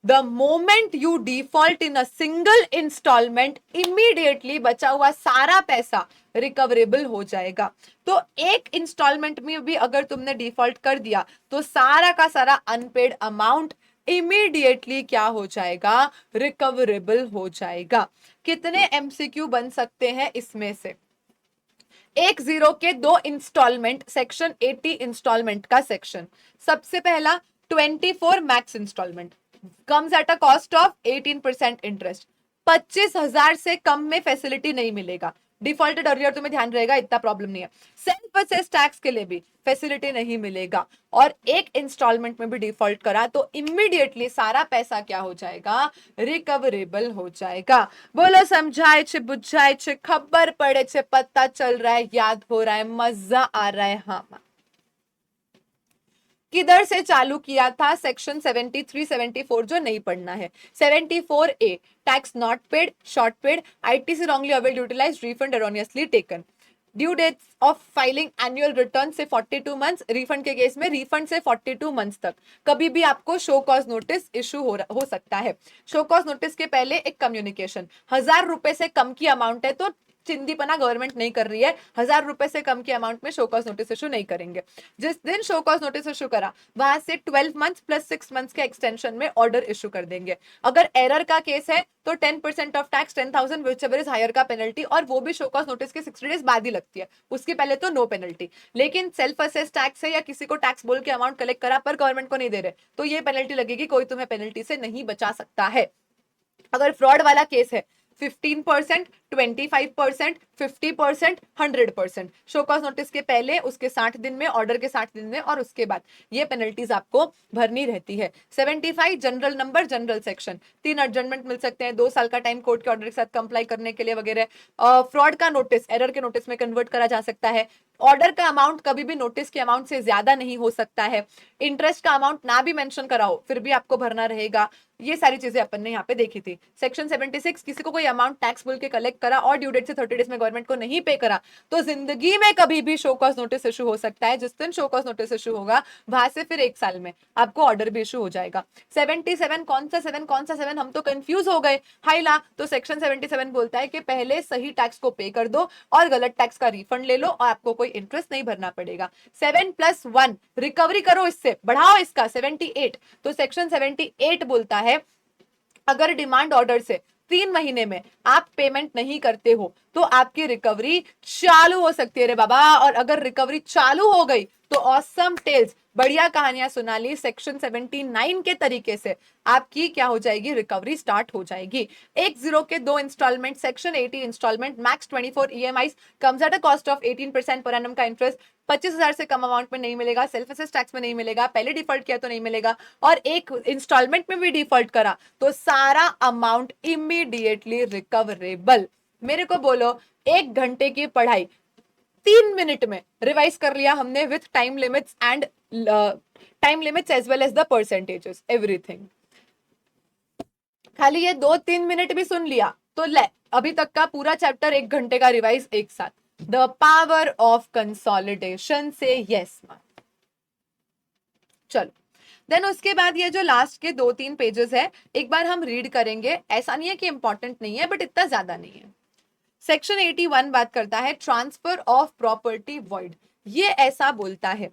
the moment you default in a single instalment, immediately बचा हुआ सारा पैसा रिकवरेबल हो जाएगा। तो एक इंस्टॉलमेंट में भी अगर तुमने डिफॉल्ट कर दिया तो सारा का सारा अनपेड अमाउंट इमीडिएटली क्या हो जाएगा? रिकवरेबल हो जाएगा। कितने एमसीक्यू बन सकते हैं इसमें से? एक जीरो के दो इंस्टॉलमेंट सेक्शन 80 इंस्टॉलमेंट का सेक्शन। सबसे पहला 24 max instalment comes at a cost of 18% interest. 25,000 से कम में फैसिलिटी नहीं मिलेगा, डिफॉल्टेड अर्लियर तुम्हें ध्यान रहेगा, इतना प्रॉब्लम नहीं है। सेल्फ असेस टैक्स के लिए भी फैसिलिटी नहीं मिलेगा, और एक इंस्टॉलमेंट में भी डिफॉल्ट करा तो इमीडिएटली सारा पैसा क्या हो जाएगा? रिकवरेबल हो जाएगा। बोलो समझाए छे, बुझाए छे, खबर पड़े छे, पता चल रहा है, याद हो रहा है, मजा आ रहा है? हाँ, किधर से चालू किया था? सेक्शन 73 74 जो नहीं पढ़ना है, 74A tax not paid, short paid, ITC wrongly availed utilised, refund erroneously taken, due date of filing annual return से 42 मंथ्स, रिफंड के केस में रिफंड से 42 मंथ्स तक कभी भी आपको शो कॉज नोटिस इशू हो सकता है। शो कॉज नोटिस के पहले एक कम्युनिकेशन, 1,000 रुपए से कम की अमाउंट है तो चिंदीपना गवर्नमेंट नहीं कर रही है, 1,000 रुपए से कम की अमाउंट में शो कॉज नोटिस इशू नहीं करेंगे। जिस दिन शो कॉज नोटिस इशू करा वहां से 12 मंथ्स प्लस 6 मंथ्स के एक्सटेंशन में ऑर्डर इशू कर देंगे। अगर एरर का केस है तो 10% of tax 10,000 whichever is higher का पेनल्टी, और वो भी शो कॉज नोटिस के 60 डेज बाद ही लगती है, उसके पहले तो नो पेनल्टी। लेकिन सेल्फ असेस टैक्स है या किसी को टैक्स बोल के अमाउंट कलेक्ट करा पर गवर्नमेंट को नहीं दे रहे तो ये पेनल्टी लगेगी, कोई तुम्हें पेनल्टी से नहीं बचा सकता है। अगर फ्रॉड वाला केस है 15%, 25%, 50%, 100%। शो कॉज नोटिस के पहले, उसके 60 दिन में, ऑर्डर के 60 दिन में और उसके बाद ये पेनल्टीज आपको भरनी रहती है। 75 general number, general section, 3 adjournment मिल सकते हैं, 2 साल का टाइम कोर्ट के ऑर्डर के साथ कंप्लाई करने के लिए वगैरह। फ्रॉड का नोटिस एरर के नोटिस में कन्वर्ट करा जा सकता है। ऑर्डर का अमाउंट कभी भी नोटिस के अमाउंट से ज्यादा नहीं हो सकता है। इंटरेस्ट का अमाउंट ना भी मेंशन कराओ फिर भी आपको भरना रहेगा। ये सारी चीजें अपन ने यहाँ पे देखी थी। सेक्शन 76, किसी को कोई अमाउंट टैक्स बोल के कलेक्ट करा और ड्यू डेट से 30 डेज में गवर्नमेंट को नहीं पे करा तो जिंदगी में कभी भी शो कॉज नोटिस इशू हो सकता है। जिस दिन शो कॉज नोटिस इशू होगा वहां से फिर 1 साल में आपको ऑर्डर भी इशू हो जाएगा। 77, कौन सा 7, हम तो कंफ्यूज हो गए। हाइला, तो सेक्शन 77 बोलता है कि पहले सही टैक्स को पे कर दो और गलत टैक्स का रिफंड ले लो और आपको कोई इंटरेस्ट नहीं भरना पड़ेगा। 7+1 रिकवरी करो, इससे बढ़ाओ इसका 78। तो सेक्शन 78 बोलता है अगर डिमांड ऑर्डर से 3 महीने में आप पेमेंट नहीं करते हो तो आपकी रिकवरी चालू हो सकती है रे बाबा। और अगर रिकवरी चालू हो गई तो ऑसम टेल्स, बढ़िया कहानियां सुना ली, सेक्शन 79 के तरीके से आपकी क्या हो जाएगी, रिकवरी स्टार्ट हो जाएगी। 10 के 2 instalment, section 80 instalment, max 24 EMI, comes at a cost of 18% per annum का इंटरेस्ट 25,000 से कम अमाउंट में नहीं मिलेगा, सेल्फ असेस टैक्स में नहीं मिलेगा, पहले डिफॉल्ट किया तो नहीं मिलेगा और एक इंस्टॉलमेंट में भी डिफॉल्ट करा तो सारा अमाउंट इमीडिएटली रिकवरेबल। मेरे को बोलो 1 घंटे की पढ़ाई 3 मिनट में रिवाइज कर लिया हमने with time limits and time limits as well as the percentages everything. खाली ये 2-3 मिनट भी सुन लिया तो ले अभी तक का पूरा चैप्टर 1 घंटे का रिवाइज एक साथ। द पावर ऑफ कंसोलिडेशन से यस मान। चलो देन उसके बाद ये जो लास्ट के 2-3 पेजेस है एक बार हम रीड करेंगे। ऐसा नहीं है कि इंपॉर्टेंट नहीं है बट इतना ज्यादा नहीं है। सेक्शन 81 बात करता है ट्रांसफर ऑफ प्रॉपर्टी वॉइड। ये ऐसा बोलता है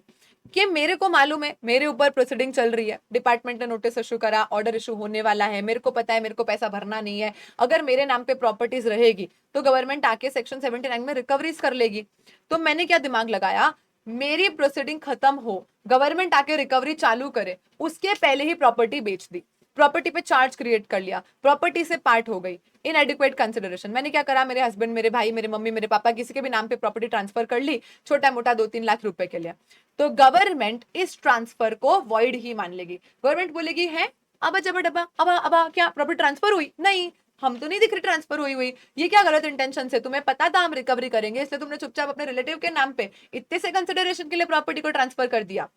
कि मेरे को मालूम है मेरे ऊपर प्रोसीडिंग चल रही है, डिपार्टमेंट ने नोटिस इशू करा, ऑर्डर इशू होने वाला है, मेरे को पता है मेरे को पैसा भरना नहीं है, अगर मेरे नाम पे प्रॉपर्टीज रहेगी तो गवर्नमेंट आके सेक्शन 79 में रिकवरीज कर लेगी। तो मैंने क्या दिमाग लगाया, मेरी प्रोसीडिंग खत्म हो, गवर्नमेंट आके रिकवरी चालू करे, उसके पहले ही प्रॉपर्टी बेच दी, प्रॉपर्टी पे चार्ज क्रिएट कर लिया, प्रॉपर्टी से पार्ट हो गई, इनएडिक्वेट कंसिडरेशन। मैंने क्या करा, मेरे हस्बैंड, मेरे भाई, मेरे मम्मी, मेरे पापा किसी के भी नाम पे प्रॉपर्टी ट्रांसफर कर ली, छोटा मोटा 2-3 लाख रुपए के लिए। तो गवर्नमेंट इस ट्रांसफर को वॉइड ही मान लेगी। गवर्नमेंट बोलेगी है अब जब डब्बा अब क्या प्रॉपर्टी ट्रांसफर हुई, नहीं हम तो नहीं दिख रही ट्रांसफर हुई, ये क्या गलत इंटेंशन से, तुम्हें पता था हम रिकवरी करेंगे इसलिए तुमने चुपचाप अपने रिलेटिव के नाम पे इतने से कंसिडरेशन के लिए प्रॉपर्टी को ट्रांसफर कर दिया,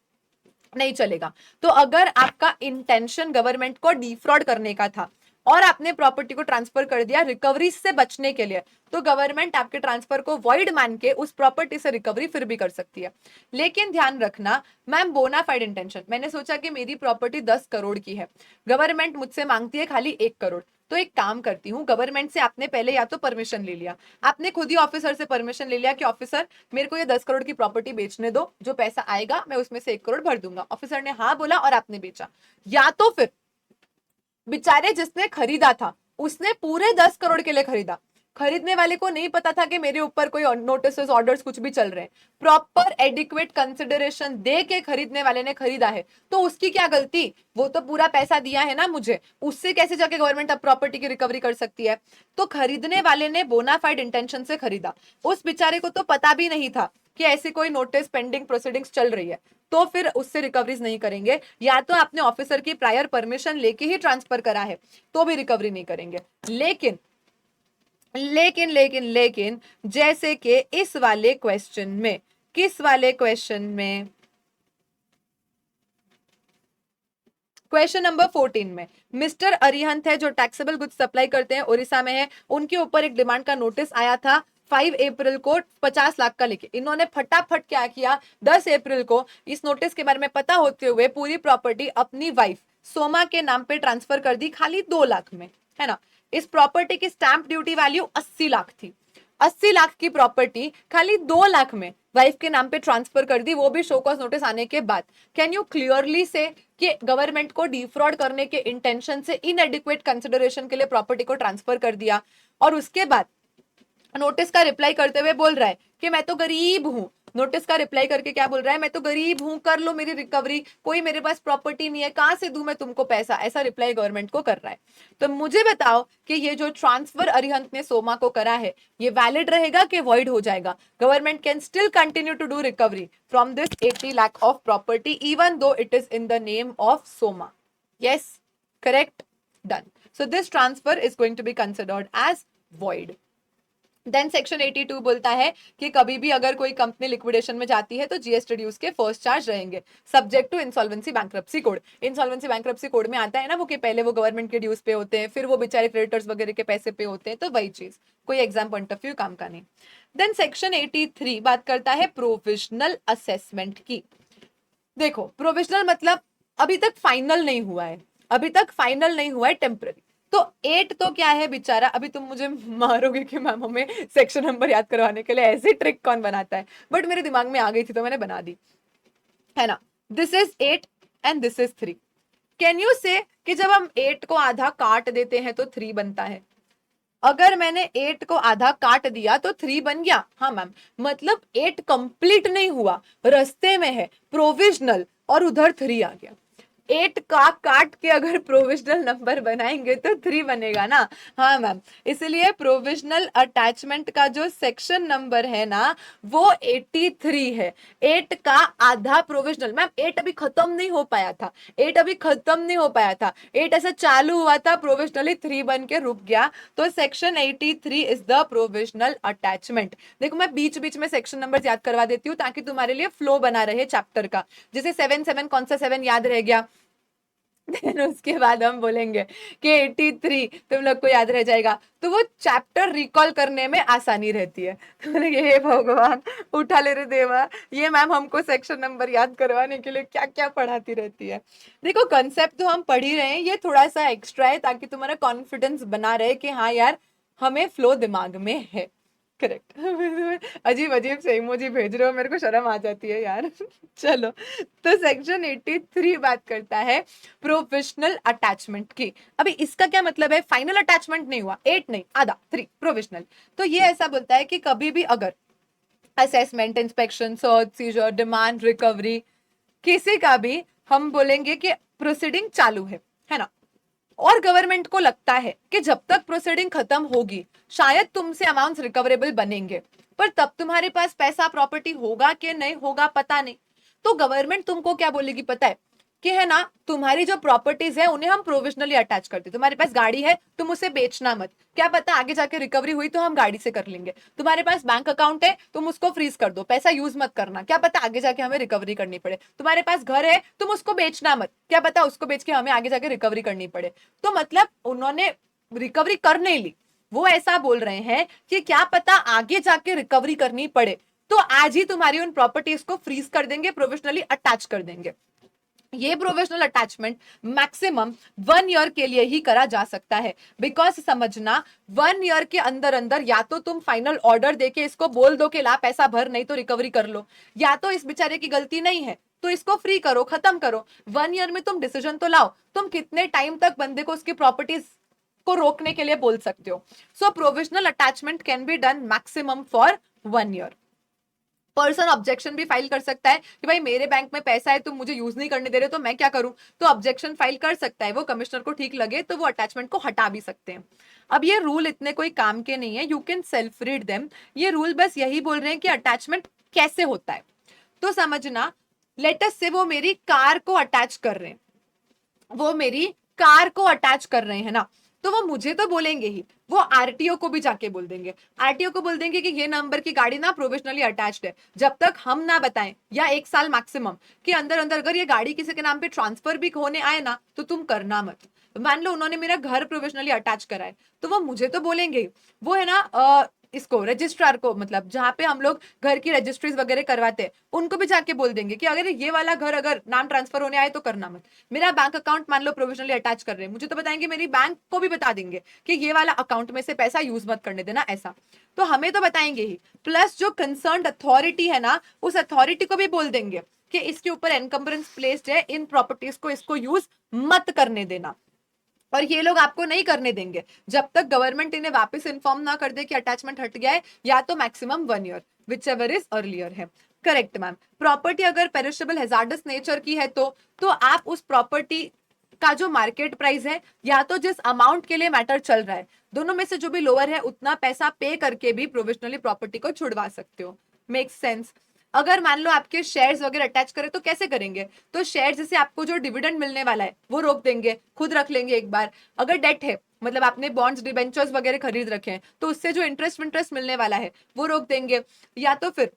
नहीं चलेगा। तो अगर आपका इंटेंशन गवर्नमेंट को डिफ्रॉड करने का था और आपने प्रॉपर्टी को ट्रांसफर कर दिया रिकवरी से बचने के लिए तो गवर्नमेंट आपके ट्रांसफर को वॉइड मान के उस प्रॉपर्टी से रिकवरी फिर भी कर सकती है। लेकिन ध्यान रखना मैम, बोनाफाइड इंटेंशन, मैंने सोचा कि मेरी प्रॉपर्टी 10 करोड़ की है, गवर्नमेंट मुझसे मांगती है खाली 1 करोड़, तो एक काम करती हूँ, गवर्नमेंट से आपने पहले या तो परमिशन ले लिया, आपने खुद ही ऑफिसर से परमिशन ले लिया कि ऑफिसर मेरे को ये 10 करोड़ की प्रॉपर्टी बेचने दो, जो पैसा आएगा मैं उसमें से 1 करोड़ भर दूंगा। ऑफिसर ने हाँ बोला और आपने बेचा। या तो फिर बेचारे जिसने खरीदा था उसने पूरे 10 करोड़ के लिए खरीदा, खरीदने वाले को नहीं पता था कि मेरे ऊपर कोई नोटिस ऑर्डर्स कुछ भी चल रहे हैं, प्रॉपर एडिक्वेट कंसिडरेशन दे के खरीदने वाले ने खरीदा है तो उसकी क्या गलती, वो तो पूरा पैसा दिया है ना मुझे, उससे कैसे जाके गवर्नमेंट अब प्रॉपर्टी की रिकवरी कर सकती है। तो खरीदने वाले ने बोनाफाइड इंटेंशन से खरीदा, उस बेचारे को तो पता भी नहीं था कि ऐसी कोई नोटिस पेंडिंग प्रोसीडिंग्स चल रही है, तो फिर उससे रिकवरीज नहीं करेंगे। या तो आपने ऑफिसर की प्रायर परमिशन लेके ही ट्रांसफर करा है तो भी रिकवरी नहीं करेंगे। लेकिन लेकिन लेकिन लेकिन जैसे कि इस वाले क्वेश्चन में, किस वाले क्वेश्चन में, क्वेश्चन नंबर 14 में मिस्टर अरिहंत है जो टैक्सेबल गुड्स सप्लाई करते हैं, उड़ीसा में है, उनके ऊपर एक डिमांड का नोटिस आया था 5 अप्रैल को 50 लाख का लेके। इन्होंने फटाफट क्या किया, 10 अप्रैल को इस नोटिस के बारे में पता होते हुए पूरी प्रॉपर्टी अपनी वाइफ सोमा के नाम पे ट्रांसफर कर दी खाली 2 लाख में, है ना। इस प्रॉपर्टी की स्टैंप ड्यूटी वैल्यू 80 लाख थी, 80 लाख की प्रॉपर्टी खाली 2 लाख में वाइफ के नाम पे ट्रांसफर कर दी, वो भी शो कॉज नोटिस आने के बाद। कैन यू क्लियरली से कि गवर्नमेंट को डिफ्रॉड करने के इंटेंशन से इनएडिक्वेट कंसिडरेशन के लिए प्रॉपर्टी को ट्रांसफर कर दिया और उसके बाद नोटिस का रिप्लाई करते हुए बोल रहा है कि मैं तो गरीब हूं, नोटिस का रिप्लाई करके क्या बोल रहा है, मैं तो गरीब हूं, कर लो मेरी रिकवरी, कोई मेरे पास प्रॉपर्टी नहीं है, कहां से दूं मैं तुमको पैसा, ऐसा रिप्लाई गवर्नमेंट को कर रहा है। तो मुझे बताओ कि ये जो ट्रांसफर अरिहंत ने सोमा को करा है, ये वैलिड रहेगा कि वॉइड हो जाएगा? Government can still continue to do recovery from this 80 lakh of property even though it is in the name of Soma. Yes, correct, done. So this transfer is going to be considered as void. Then section 82 बोलता है कि कभी भी अगर कोई company liquidation में जाती है तो जीएसटी ड्यूज के फर्स्ट चार्ज रहेंगे, subject to insolvency bankruptcy code. Insolvency bankruptcy code में आता है ना वो कि पहले वो गवर्नमेंट के ड्यूज पे होते हैं, फिर वो बेचारे क्रेडिटर्स वगैरह के पैसे पे होते हैं, तो वही चीज, कोई एग्जाम पॉइंट ऑफ व्यू काम का नहीं। देन सेक्शन 83 बात करता है प्रोविजनल असेसमेंट की। देखो, प्रोविजनल मतलब अभी तक फाइनल नहीं हुआ है, अभी तक फाइनल नहीं हुआ है, टेम्पररी। तो 8 तो क्या है बेचारा, अभी तुम मुझे मारोगे कि मैम हमें सेक्शन नंबर याद करवाने के लिए ऐसी ट्रिक कौन बनाता है, बट मेरे दिमाग में आ गई थी तो मैंने बना दी, है ना। This is 8 and this is 3। Can you से कि जब हम 8 को आधा काट देते हैं तो 3 बनता है? अगर मैंने 8 को आधा काट दिया तो 3 बन गया। हाँ मैम, मतलब 8 कंप्लीट नहीं हुआ, रास्ते में है, प्रोविजनल, और उधर 3 आ गया। 8 का काट के अगर प्रोविजनल नंबर बनाएंगे तो 3 बनेगा ना। हाँ मैम, इसलिए प्रोविजनल अटैचमेंट का जो सेक्शन नंबर है ना वो 83 है। 8 का आधा प्रोविजनल, मैम 8 अभी खत्म नहीं हो पाया था, 8 अभी खत्म नहीं हो पाया था, 8 ऐसा चालू हुआ था, प्रोविजनली 3 बन के रुक गया, तो section 83 is the provisional attachment. देखो मैं बीच बीच में सेक्शन नंबर याद करवा देती हूँ ताकि तुम्हारे लिए फ्लो बना रहे चैप्टर का। जैसे 7 कौन सा 7 याद रह गया, देन उसके बाद हम बोलेंगे कि 83 तुम लोग को याद रह जाएगा, तो वो चैप्टर रिकॉल करने में आसानी रहती है। तो हे भगवान, उठा ले रे देवा, ये मैम हमको सेक्शन नंबर याद करवाने के लिए क्या क्या पढ़ाती रहती है। देखो कंसेप्ट तो हम पढ़ ही रहे हैं, ये थोड़ा सा एक्स्ट्रा है ताकि तुम्हारा कॉन्फिडेंस बना रहे कि हाँ यार हमें फ्लो दिमाग में है। करेक्ट। अजीब अजीब से इमोजी भेज रहे हो, मेरे को शर्म आ जाती है यार। चलो, तो सेक्शन 83 बात करता है प्रोविजनल अटैचमेंट की। अभी इसका क्या मतलब है, फाइनल अटैचमेंट नहीं हुआ, 8 नहीं, आधा 3 प्रोविजनल। तो ये ऐसा बोलता है कि कभी भी अगर assessment, inspection, search, seizure, demand, recovery, किसी का भी हम बोलेंगे कि प्रोसीडिंग चालू है ना, और गवर्नमेंट को लगता है कि जब तक प्रोसीडिंग खत्म होगी शायद तुमसे अमाउंट्स रिकवरेबल बनेंगे, पर तब तुम्हारे पास पैसा, प्रॉपर्टी होगा कि नहीं होगा पता नहीं, तो गवर्नमेंट तुमको क्या बोलेगी पता है कि है ना, तुम्हारी जो प्रॉपर्टीज है उन्हें हम प्रोविजनली अटैच करते। तुम्हारे पास गाड़ी है, तुम उसे बेचना मत, क्या पता आगे जाके रिकवरी हुई तो हम गाड़ी से कर लेंगे। तुम्हारे पास बैंक अकाउंट है, तुम उसको फ्रीज कर दो, पैसा यूज मत करना, क्या पता आगे जाके हमें रिकवरी करनी पड़े। तुम्हारे पास घर है, तुम उसको बेचना मत, क्या पता उसको बेच के हमें आगे जाके रिकवरी करनी पड़े। तो मतलब उन्होंने रिकवरी कर नहीं ली, वो ऐसा बोल रहे हैं कि क्या पता आगे जाके रिकवरी करनी पड़े, तो आज ही तुम्हारी उन प्रॉपर्टीज को फ्रीज कर देंगे, प्रोविजनली अटैच कर देंगे। ये प्रोविजनल अटैचमेंट मैक्सिमम 1 ईयर के लिए ही करा जा सकता है, बिकॉज समझना 1 ईयर के अंदर अंदर या तो तुम फाइनल ऑर्डर देके इसको बोल दो कि ला पैसा भर, नहीं तो रिकवरी कर लो, या तो इस बेचारे की गलती नहीं है तो इसको फ्री करो, खत्म करो। 1 ईयर में तुम डिसीजन तो लाओ, तुम कितने टाइम तक बंदे को उसकी प्रॉपर्टीज को रोकने के लिए बोल सकते हो। So provisional attachment can be done maximum for 1 year. Person objection भी फाइल कर सकता है कि भाई मेरे बैंक में पैसा है, तुम मुझे यूज नहीं करने दे रहे तो मैं क्या करूं, तो ऑब्जेक्शन फाइल कर सकता है वो, कमिश्नर को ठीक लगे तो वो अटैचमेंट को हटा भी सकते हैं। अब ये रूल इतने कोई काम के नहीं है, you can self read them. ये रूल बस यही बोल रहे हैं कि अटैचमेंट कैसे होता है। तो समझना, लेटस से वो मेरी कार को अटैच कर रहे हैं, वो मेरी कार को अटैच कर रहे हैं ना, तो वो मुझे तो बोलेंगे ही, वो आरटीओ को भी जाके बोल देंगे। आरटीओ को बोल देंगे कि ये नंबर की गाड़ी ना प्रोविजनली अटैच्ड है, जब तक हम ना बताएं, या 1 साल मैक्सिमम के अंदर अंदर अगर ये गाड़ी किसी के नाम पे ट्रांसफर भी होने आए ना तो तुम करना मत। मान लो उन्होंने मेरा घर प्रोविजनली अटैच करा है तो वो मुझे तो बोलेंगे ही, वो है ना इसको रजिस्ट्रार को, मतलब जहां पे हम लोग घर की रजिस्ट्रीज वगैरह करवाते हैं उनको भी जाके बोल देंगे कि अगर ये वाला घर अगर नाम ट्रांसफर होने आए तो करना मत। मेरा बैंक अकाउंट मान लो प्रोविजनली अटैच कर रहे हैं, मुझे तो बताएंगे, मेरी बैंक को भी बता देंगे कि ये वाला अकाउंट में से पैसा यूज मत करने देना, ऐसा तो हमें तो बताएंगे ही। प्लस जो कंसर्न्ड अथॉरिटी है ना, उस अथॉरिटी को भी बोल देंगे कि इसके ऊपर एनकम्बरेंस प्लेस्ड है, इन प्रॉपर्टीज को इसको यूज मत करने देना। और ये लोग आपको नहीं करने देंगे जब तक गवर्नमेंट इन्हें वापस इन्फॉर्म ना कर दे कि अटैचमेंट हट गया है, या तो maximum 1 year, whichever is earlier है। Correct ma'am. प्रॉपर्टी अगर पेरिशेबल हैजार्डस नेचर की है तो आप उस प्रॉपर्टी का जो मार्केट प्राइस है या तो जिस अमाउंट के लिए मैटर चल रहा है, दोनों में से जो भी लोअर है उतना पैसा पे करके भी प्रोविजनली प्रॉपर्टी को छुड़वा सकते हो। Make sense. अगर मान लो आपके शेयर्स वगैरह अटैच करें तो कैसे करेंगे? तो शेयर जैसे आपको जो डिविडेंड मिलने वाला है वो रोक देंगे, खुद रख लेंगे एक बार। अगर डेट है, मतलब आपने बॉन्ड्स डिबेंचर्स वगैरह खरीद रखे हैं, तो उससे जो इंटरेस्ट मिलने वाला है वो रोक देंगे। या तो फिर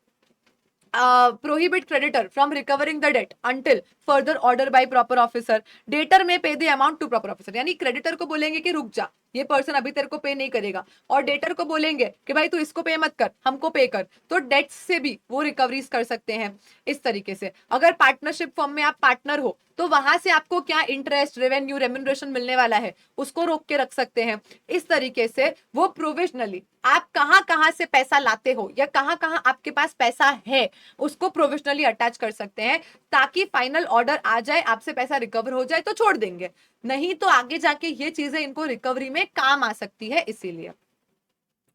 prohibit creditor from recovering the debt until further order by proper officer. Debtor may pay the amount to proper officer. यानी क्रेडिटर को बोलेंगे कि रुक जा, ये पर्सन अभी तेरे को पे नहीं करेगा, और डेटर को बोलेंगे कि भाई तू इसको पे मत कर, हमको पे कर। तो डेट्स से भी वो रिकवरीज कर सकते हैं इस तरीके से। अगर पार्टनरशिप फॉर्म में आप पार्टनर हो तो वहां से आपको क्या इंटरेस्ट, रेवेन्यू, रेम्यूनरेशन मिलने वाला है उसको रोक के रख सकते हैं। इस तरीके से वो प्रोविजनली आप कहां कहां से पैसा लाते हो या कहां कहां आपके पास पैसा है उसको प्रोविजनली अटैच कर सकते हैं, ताकि फाइनल ऑर्डर आ जाए, आपसे पैसा रिकवर हो जाए तो छोड़ देंगे, नहीं तो आगे जाके ये चीजें इनको रिकवरी में काम आ सकती है, इसीलिए।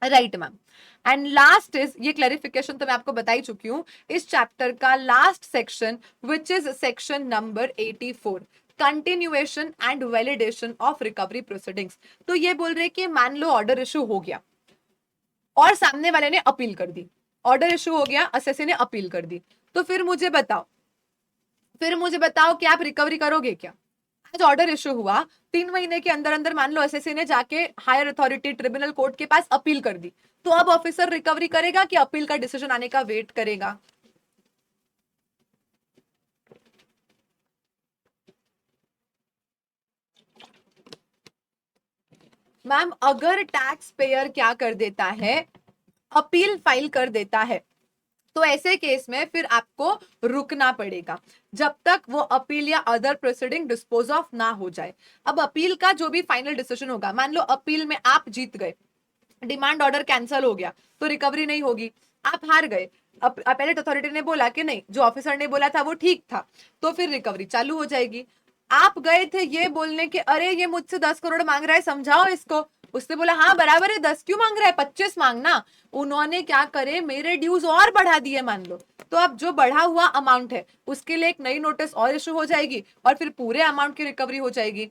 Right ma'am. And last is, ये क्लैरिफिकेशन तो मैं आपको बता ही चुकी हूं, इस चैप्टर का last section which is section number 84, continuation and validation of recovery proceedings. तो ये बोल रहे कि मान लो ऑर्डर इशू हो गया और सामने वाले ने अपील कर दी, ऑर्डर इशू हो गया, असेसी ने अपील कर दी, तो फिर मुझे बताओ कि आप रिकवरी करोगे क्या? आज ऑर्डर इशू हुआ, 3 महीने के अंदर अंदर मान लो एसएससी ने जाके हायर अथॉरिटी ट्रिब्यूनल कोर्ट के पास अपील कर दी, तो अब ऑफिसर रिकवरी करेगा कि अपील का डिसीजन आने का वेट करेगा? मैम अगर टैक्स पेयर क्या कर देता है, अपील फाइल कर देता है, तो ऐसे केस में फिर आपको रुकना पड़ेगा जब तक वो अपील या अदर प्रोसीडिंग डिस्पोज ऑफ ना हो जाए। अब अपील का जो भी फाइनल डिसीजन होगा, मान लो अपील में आप जीत गए, डिमांड ऑर्डर कैंसिल हो गया, तो रिकवरी नहीं होगी, आप हार गए, अपीलेट अथॉरिटी ने बोला कि नहीं, जो ऑफिसर ने बोला था वो ठीक था, तो फिर रिकवरी चालू हो जाएगी। आप गए थे ये बोलने के अरे ये मुझसे 10 करोड़ मांग रहा है, समझाओ इसको, उसने बोला हाँ बराबर है, 10 क्यों मांग रहा है, 25 मांगना। उन्होंने क्या करे, मेरे ड्यूज और बढ़ा दिए मान लो, तो अब जो बढ़ा हुआ अमाउंट है उसके लिए एक नई नोटिस और इशू हो जाएगी और फिर पूरे अमाउंट की रिकवरी हो जाएगी।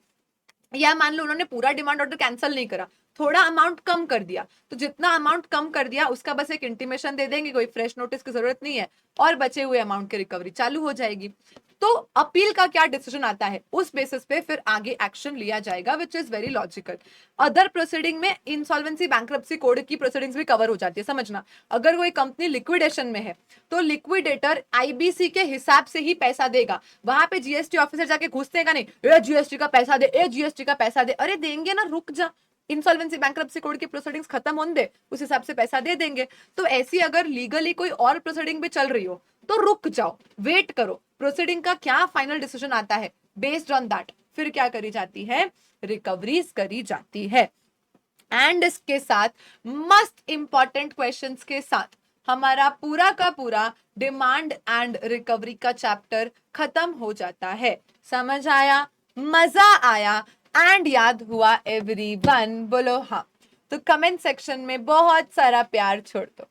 या मान लो उन्होंने पूरा डिमांड ऑर्डर कैंसिल नहीं करा, थोड़ा अमाउंट कम कर दिया, तो जितना अमाउंट कम कर दिया उसका बस एक इंटीमेशन दे देंगे, कोई फ्रेश नोटिस की जरूरत नहीं है, और बचे हुए अमाउंट की रिकवरी चालू हो जाएगी। तो अपील का क्या डिसीजन आता है उस बेसिस पे फिर आगे एक्शन लिया जाएगा, which is very logical. Other proceeding में इंसॉल्वेंसी बैंक्रप्सी कोड की प्रोसीडिंग्स भी कवर हो जाती है, समझना। अगर कोई कंपनी लिक्विडेशन में है तो लिक्विडेटर आईबीसी के हिसाब से ही पैसा देगा, वहां पे जीएसटी ऑफिसर जाके घुसते का नहीं, ए जीएसटी का पैसा दे, ए जीएसटी का पैसा दे, अरे देंगे ना, रुक जा, इंसॉल्वेंसी बैंक्रप्सी कोड की प्रोसीडिंग्स खत्म होने दे, उस हिसाब से पैसा दे देंगे। तो ऐसी अगर लीगली कोई और प्रोसीडिंग भी चल रही हो तो रुक जाओ, वेट करो, प्रोसीडिंग का क्या फाइनल डिसीजन आता है, बेस्ड ऑन दैट फिर क्या करी जाती है, रिकवरीज करी जाती है। एंड इसके साथ मस्त इंपॉर्टेंट क्वेश्चंस के साथ हमारा पूरा का पूरा डिमांड एंड रिकवरी का चैप्टर खत्म हो जाता है। समझ आया, मजा आया एंड याद हुआ एवरीवन? बोलो हाँ। तो कमेंट सेक्शन में बहुत सारा प्यार छोड़ दो।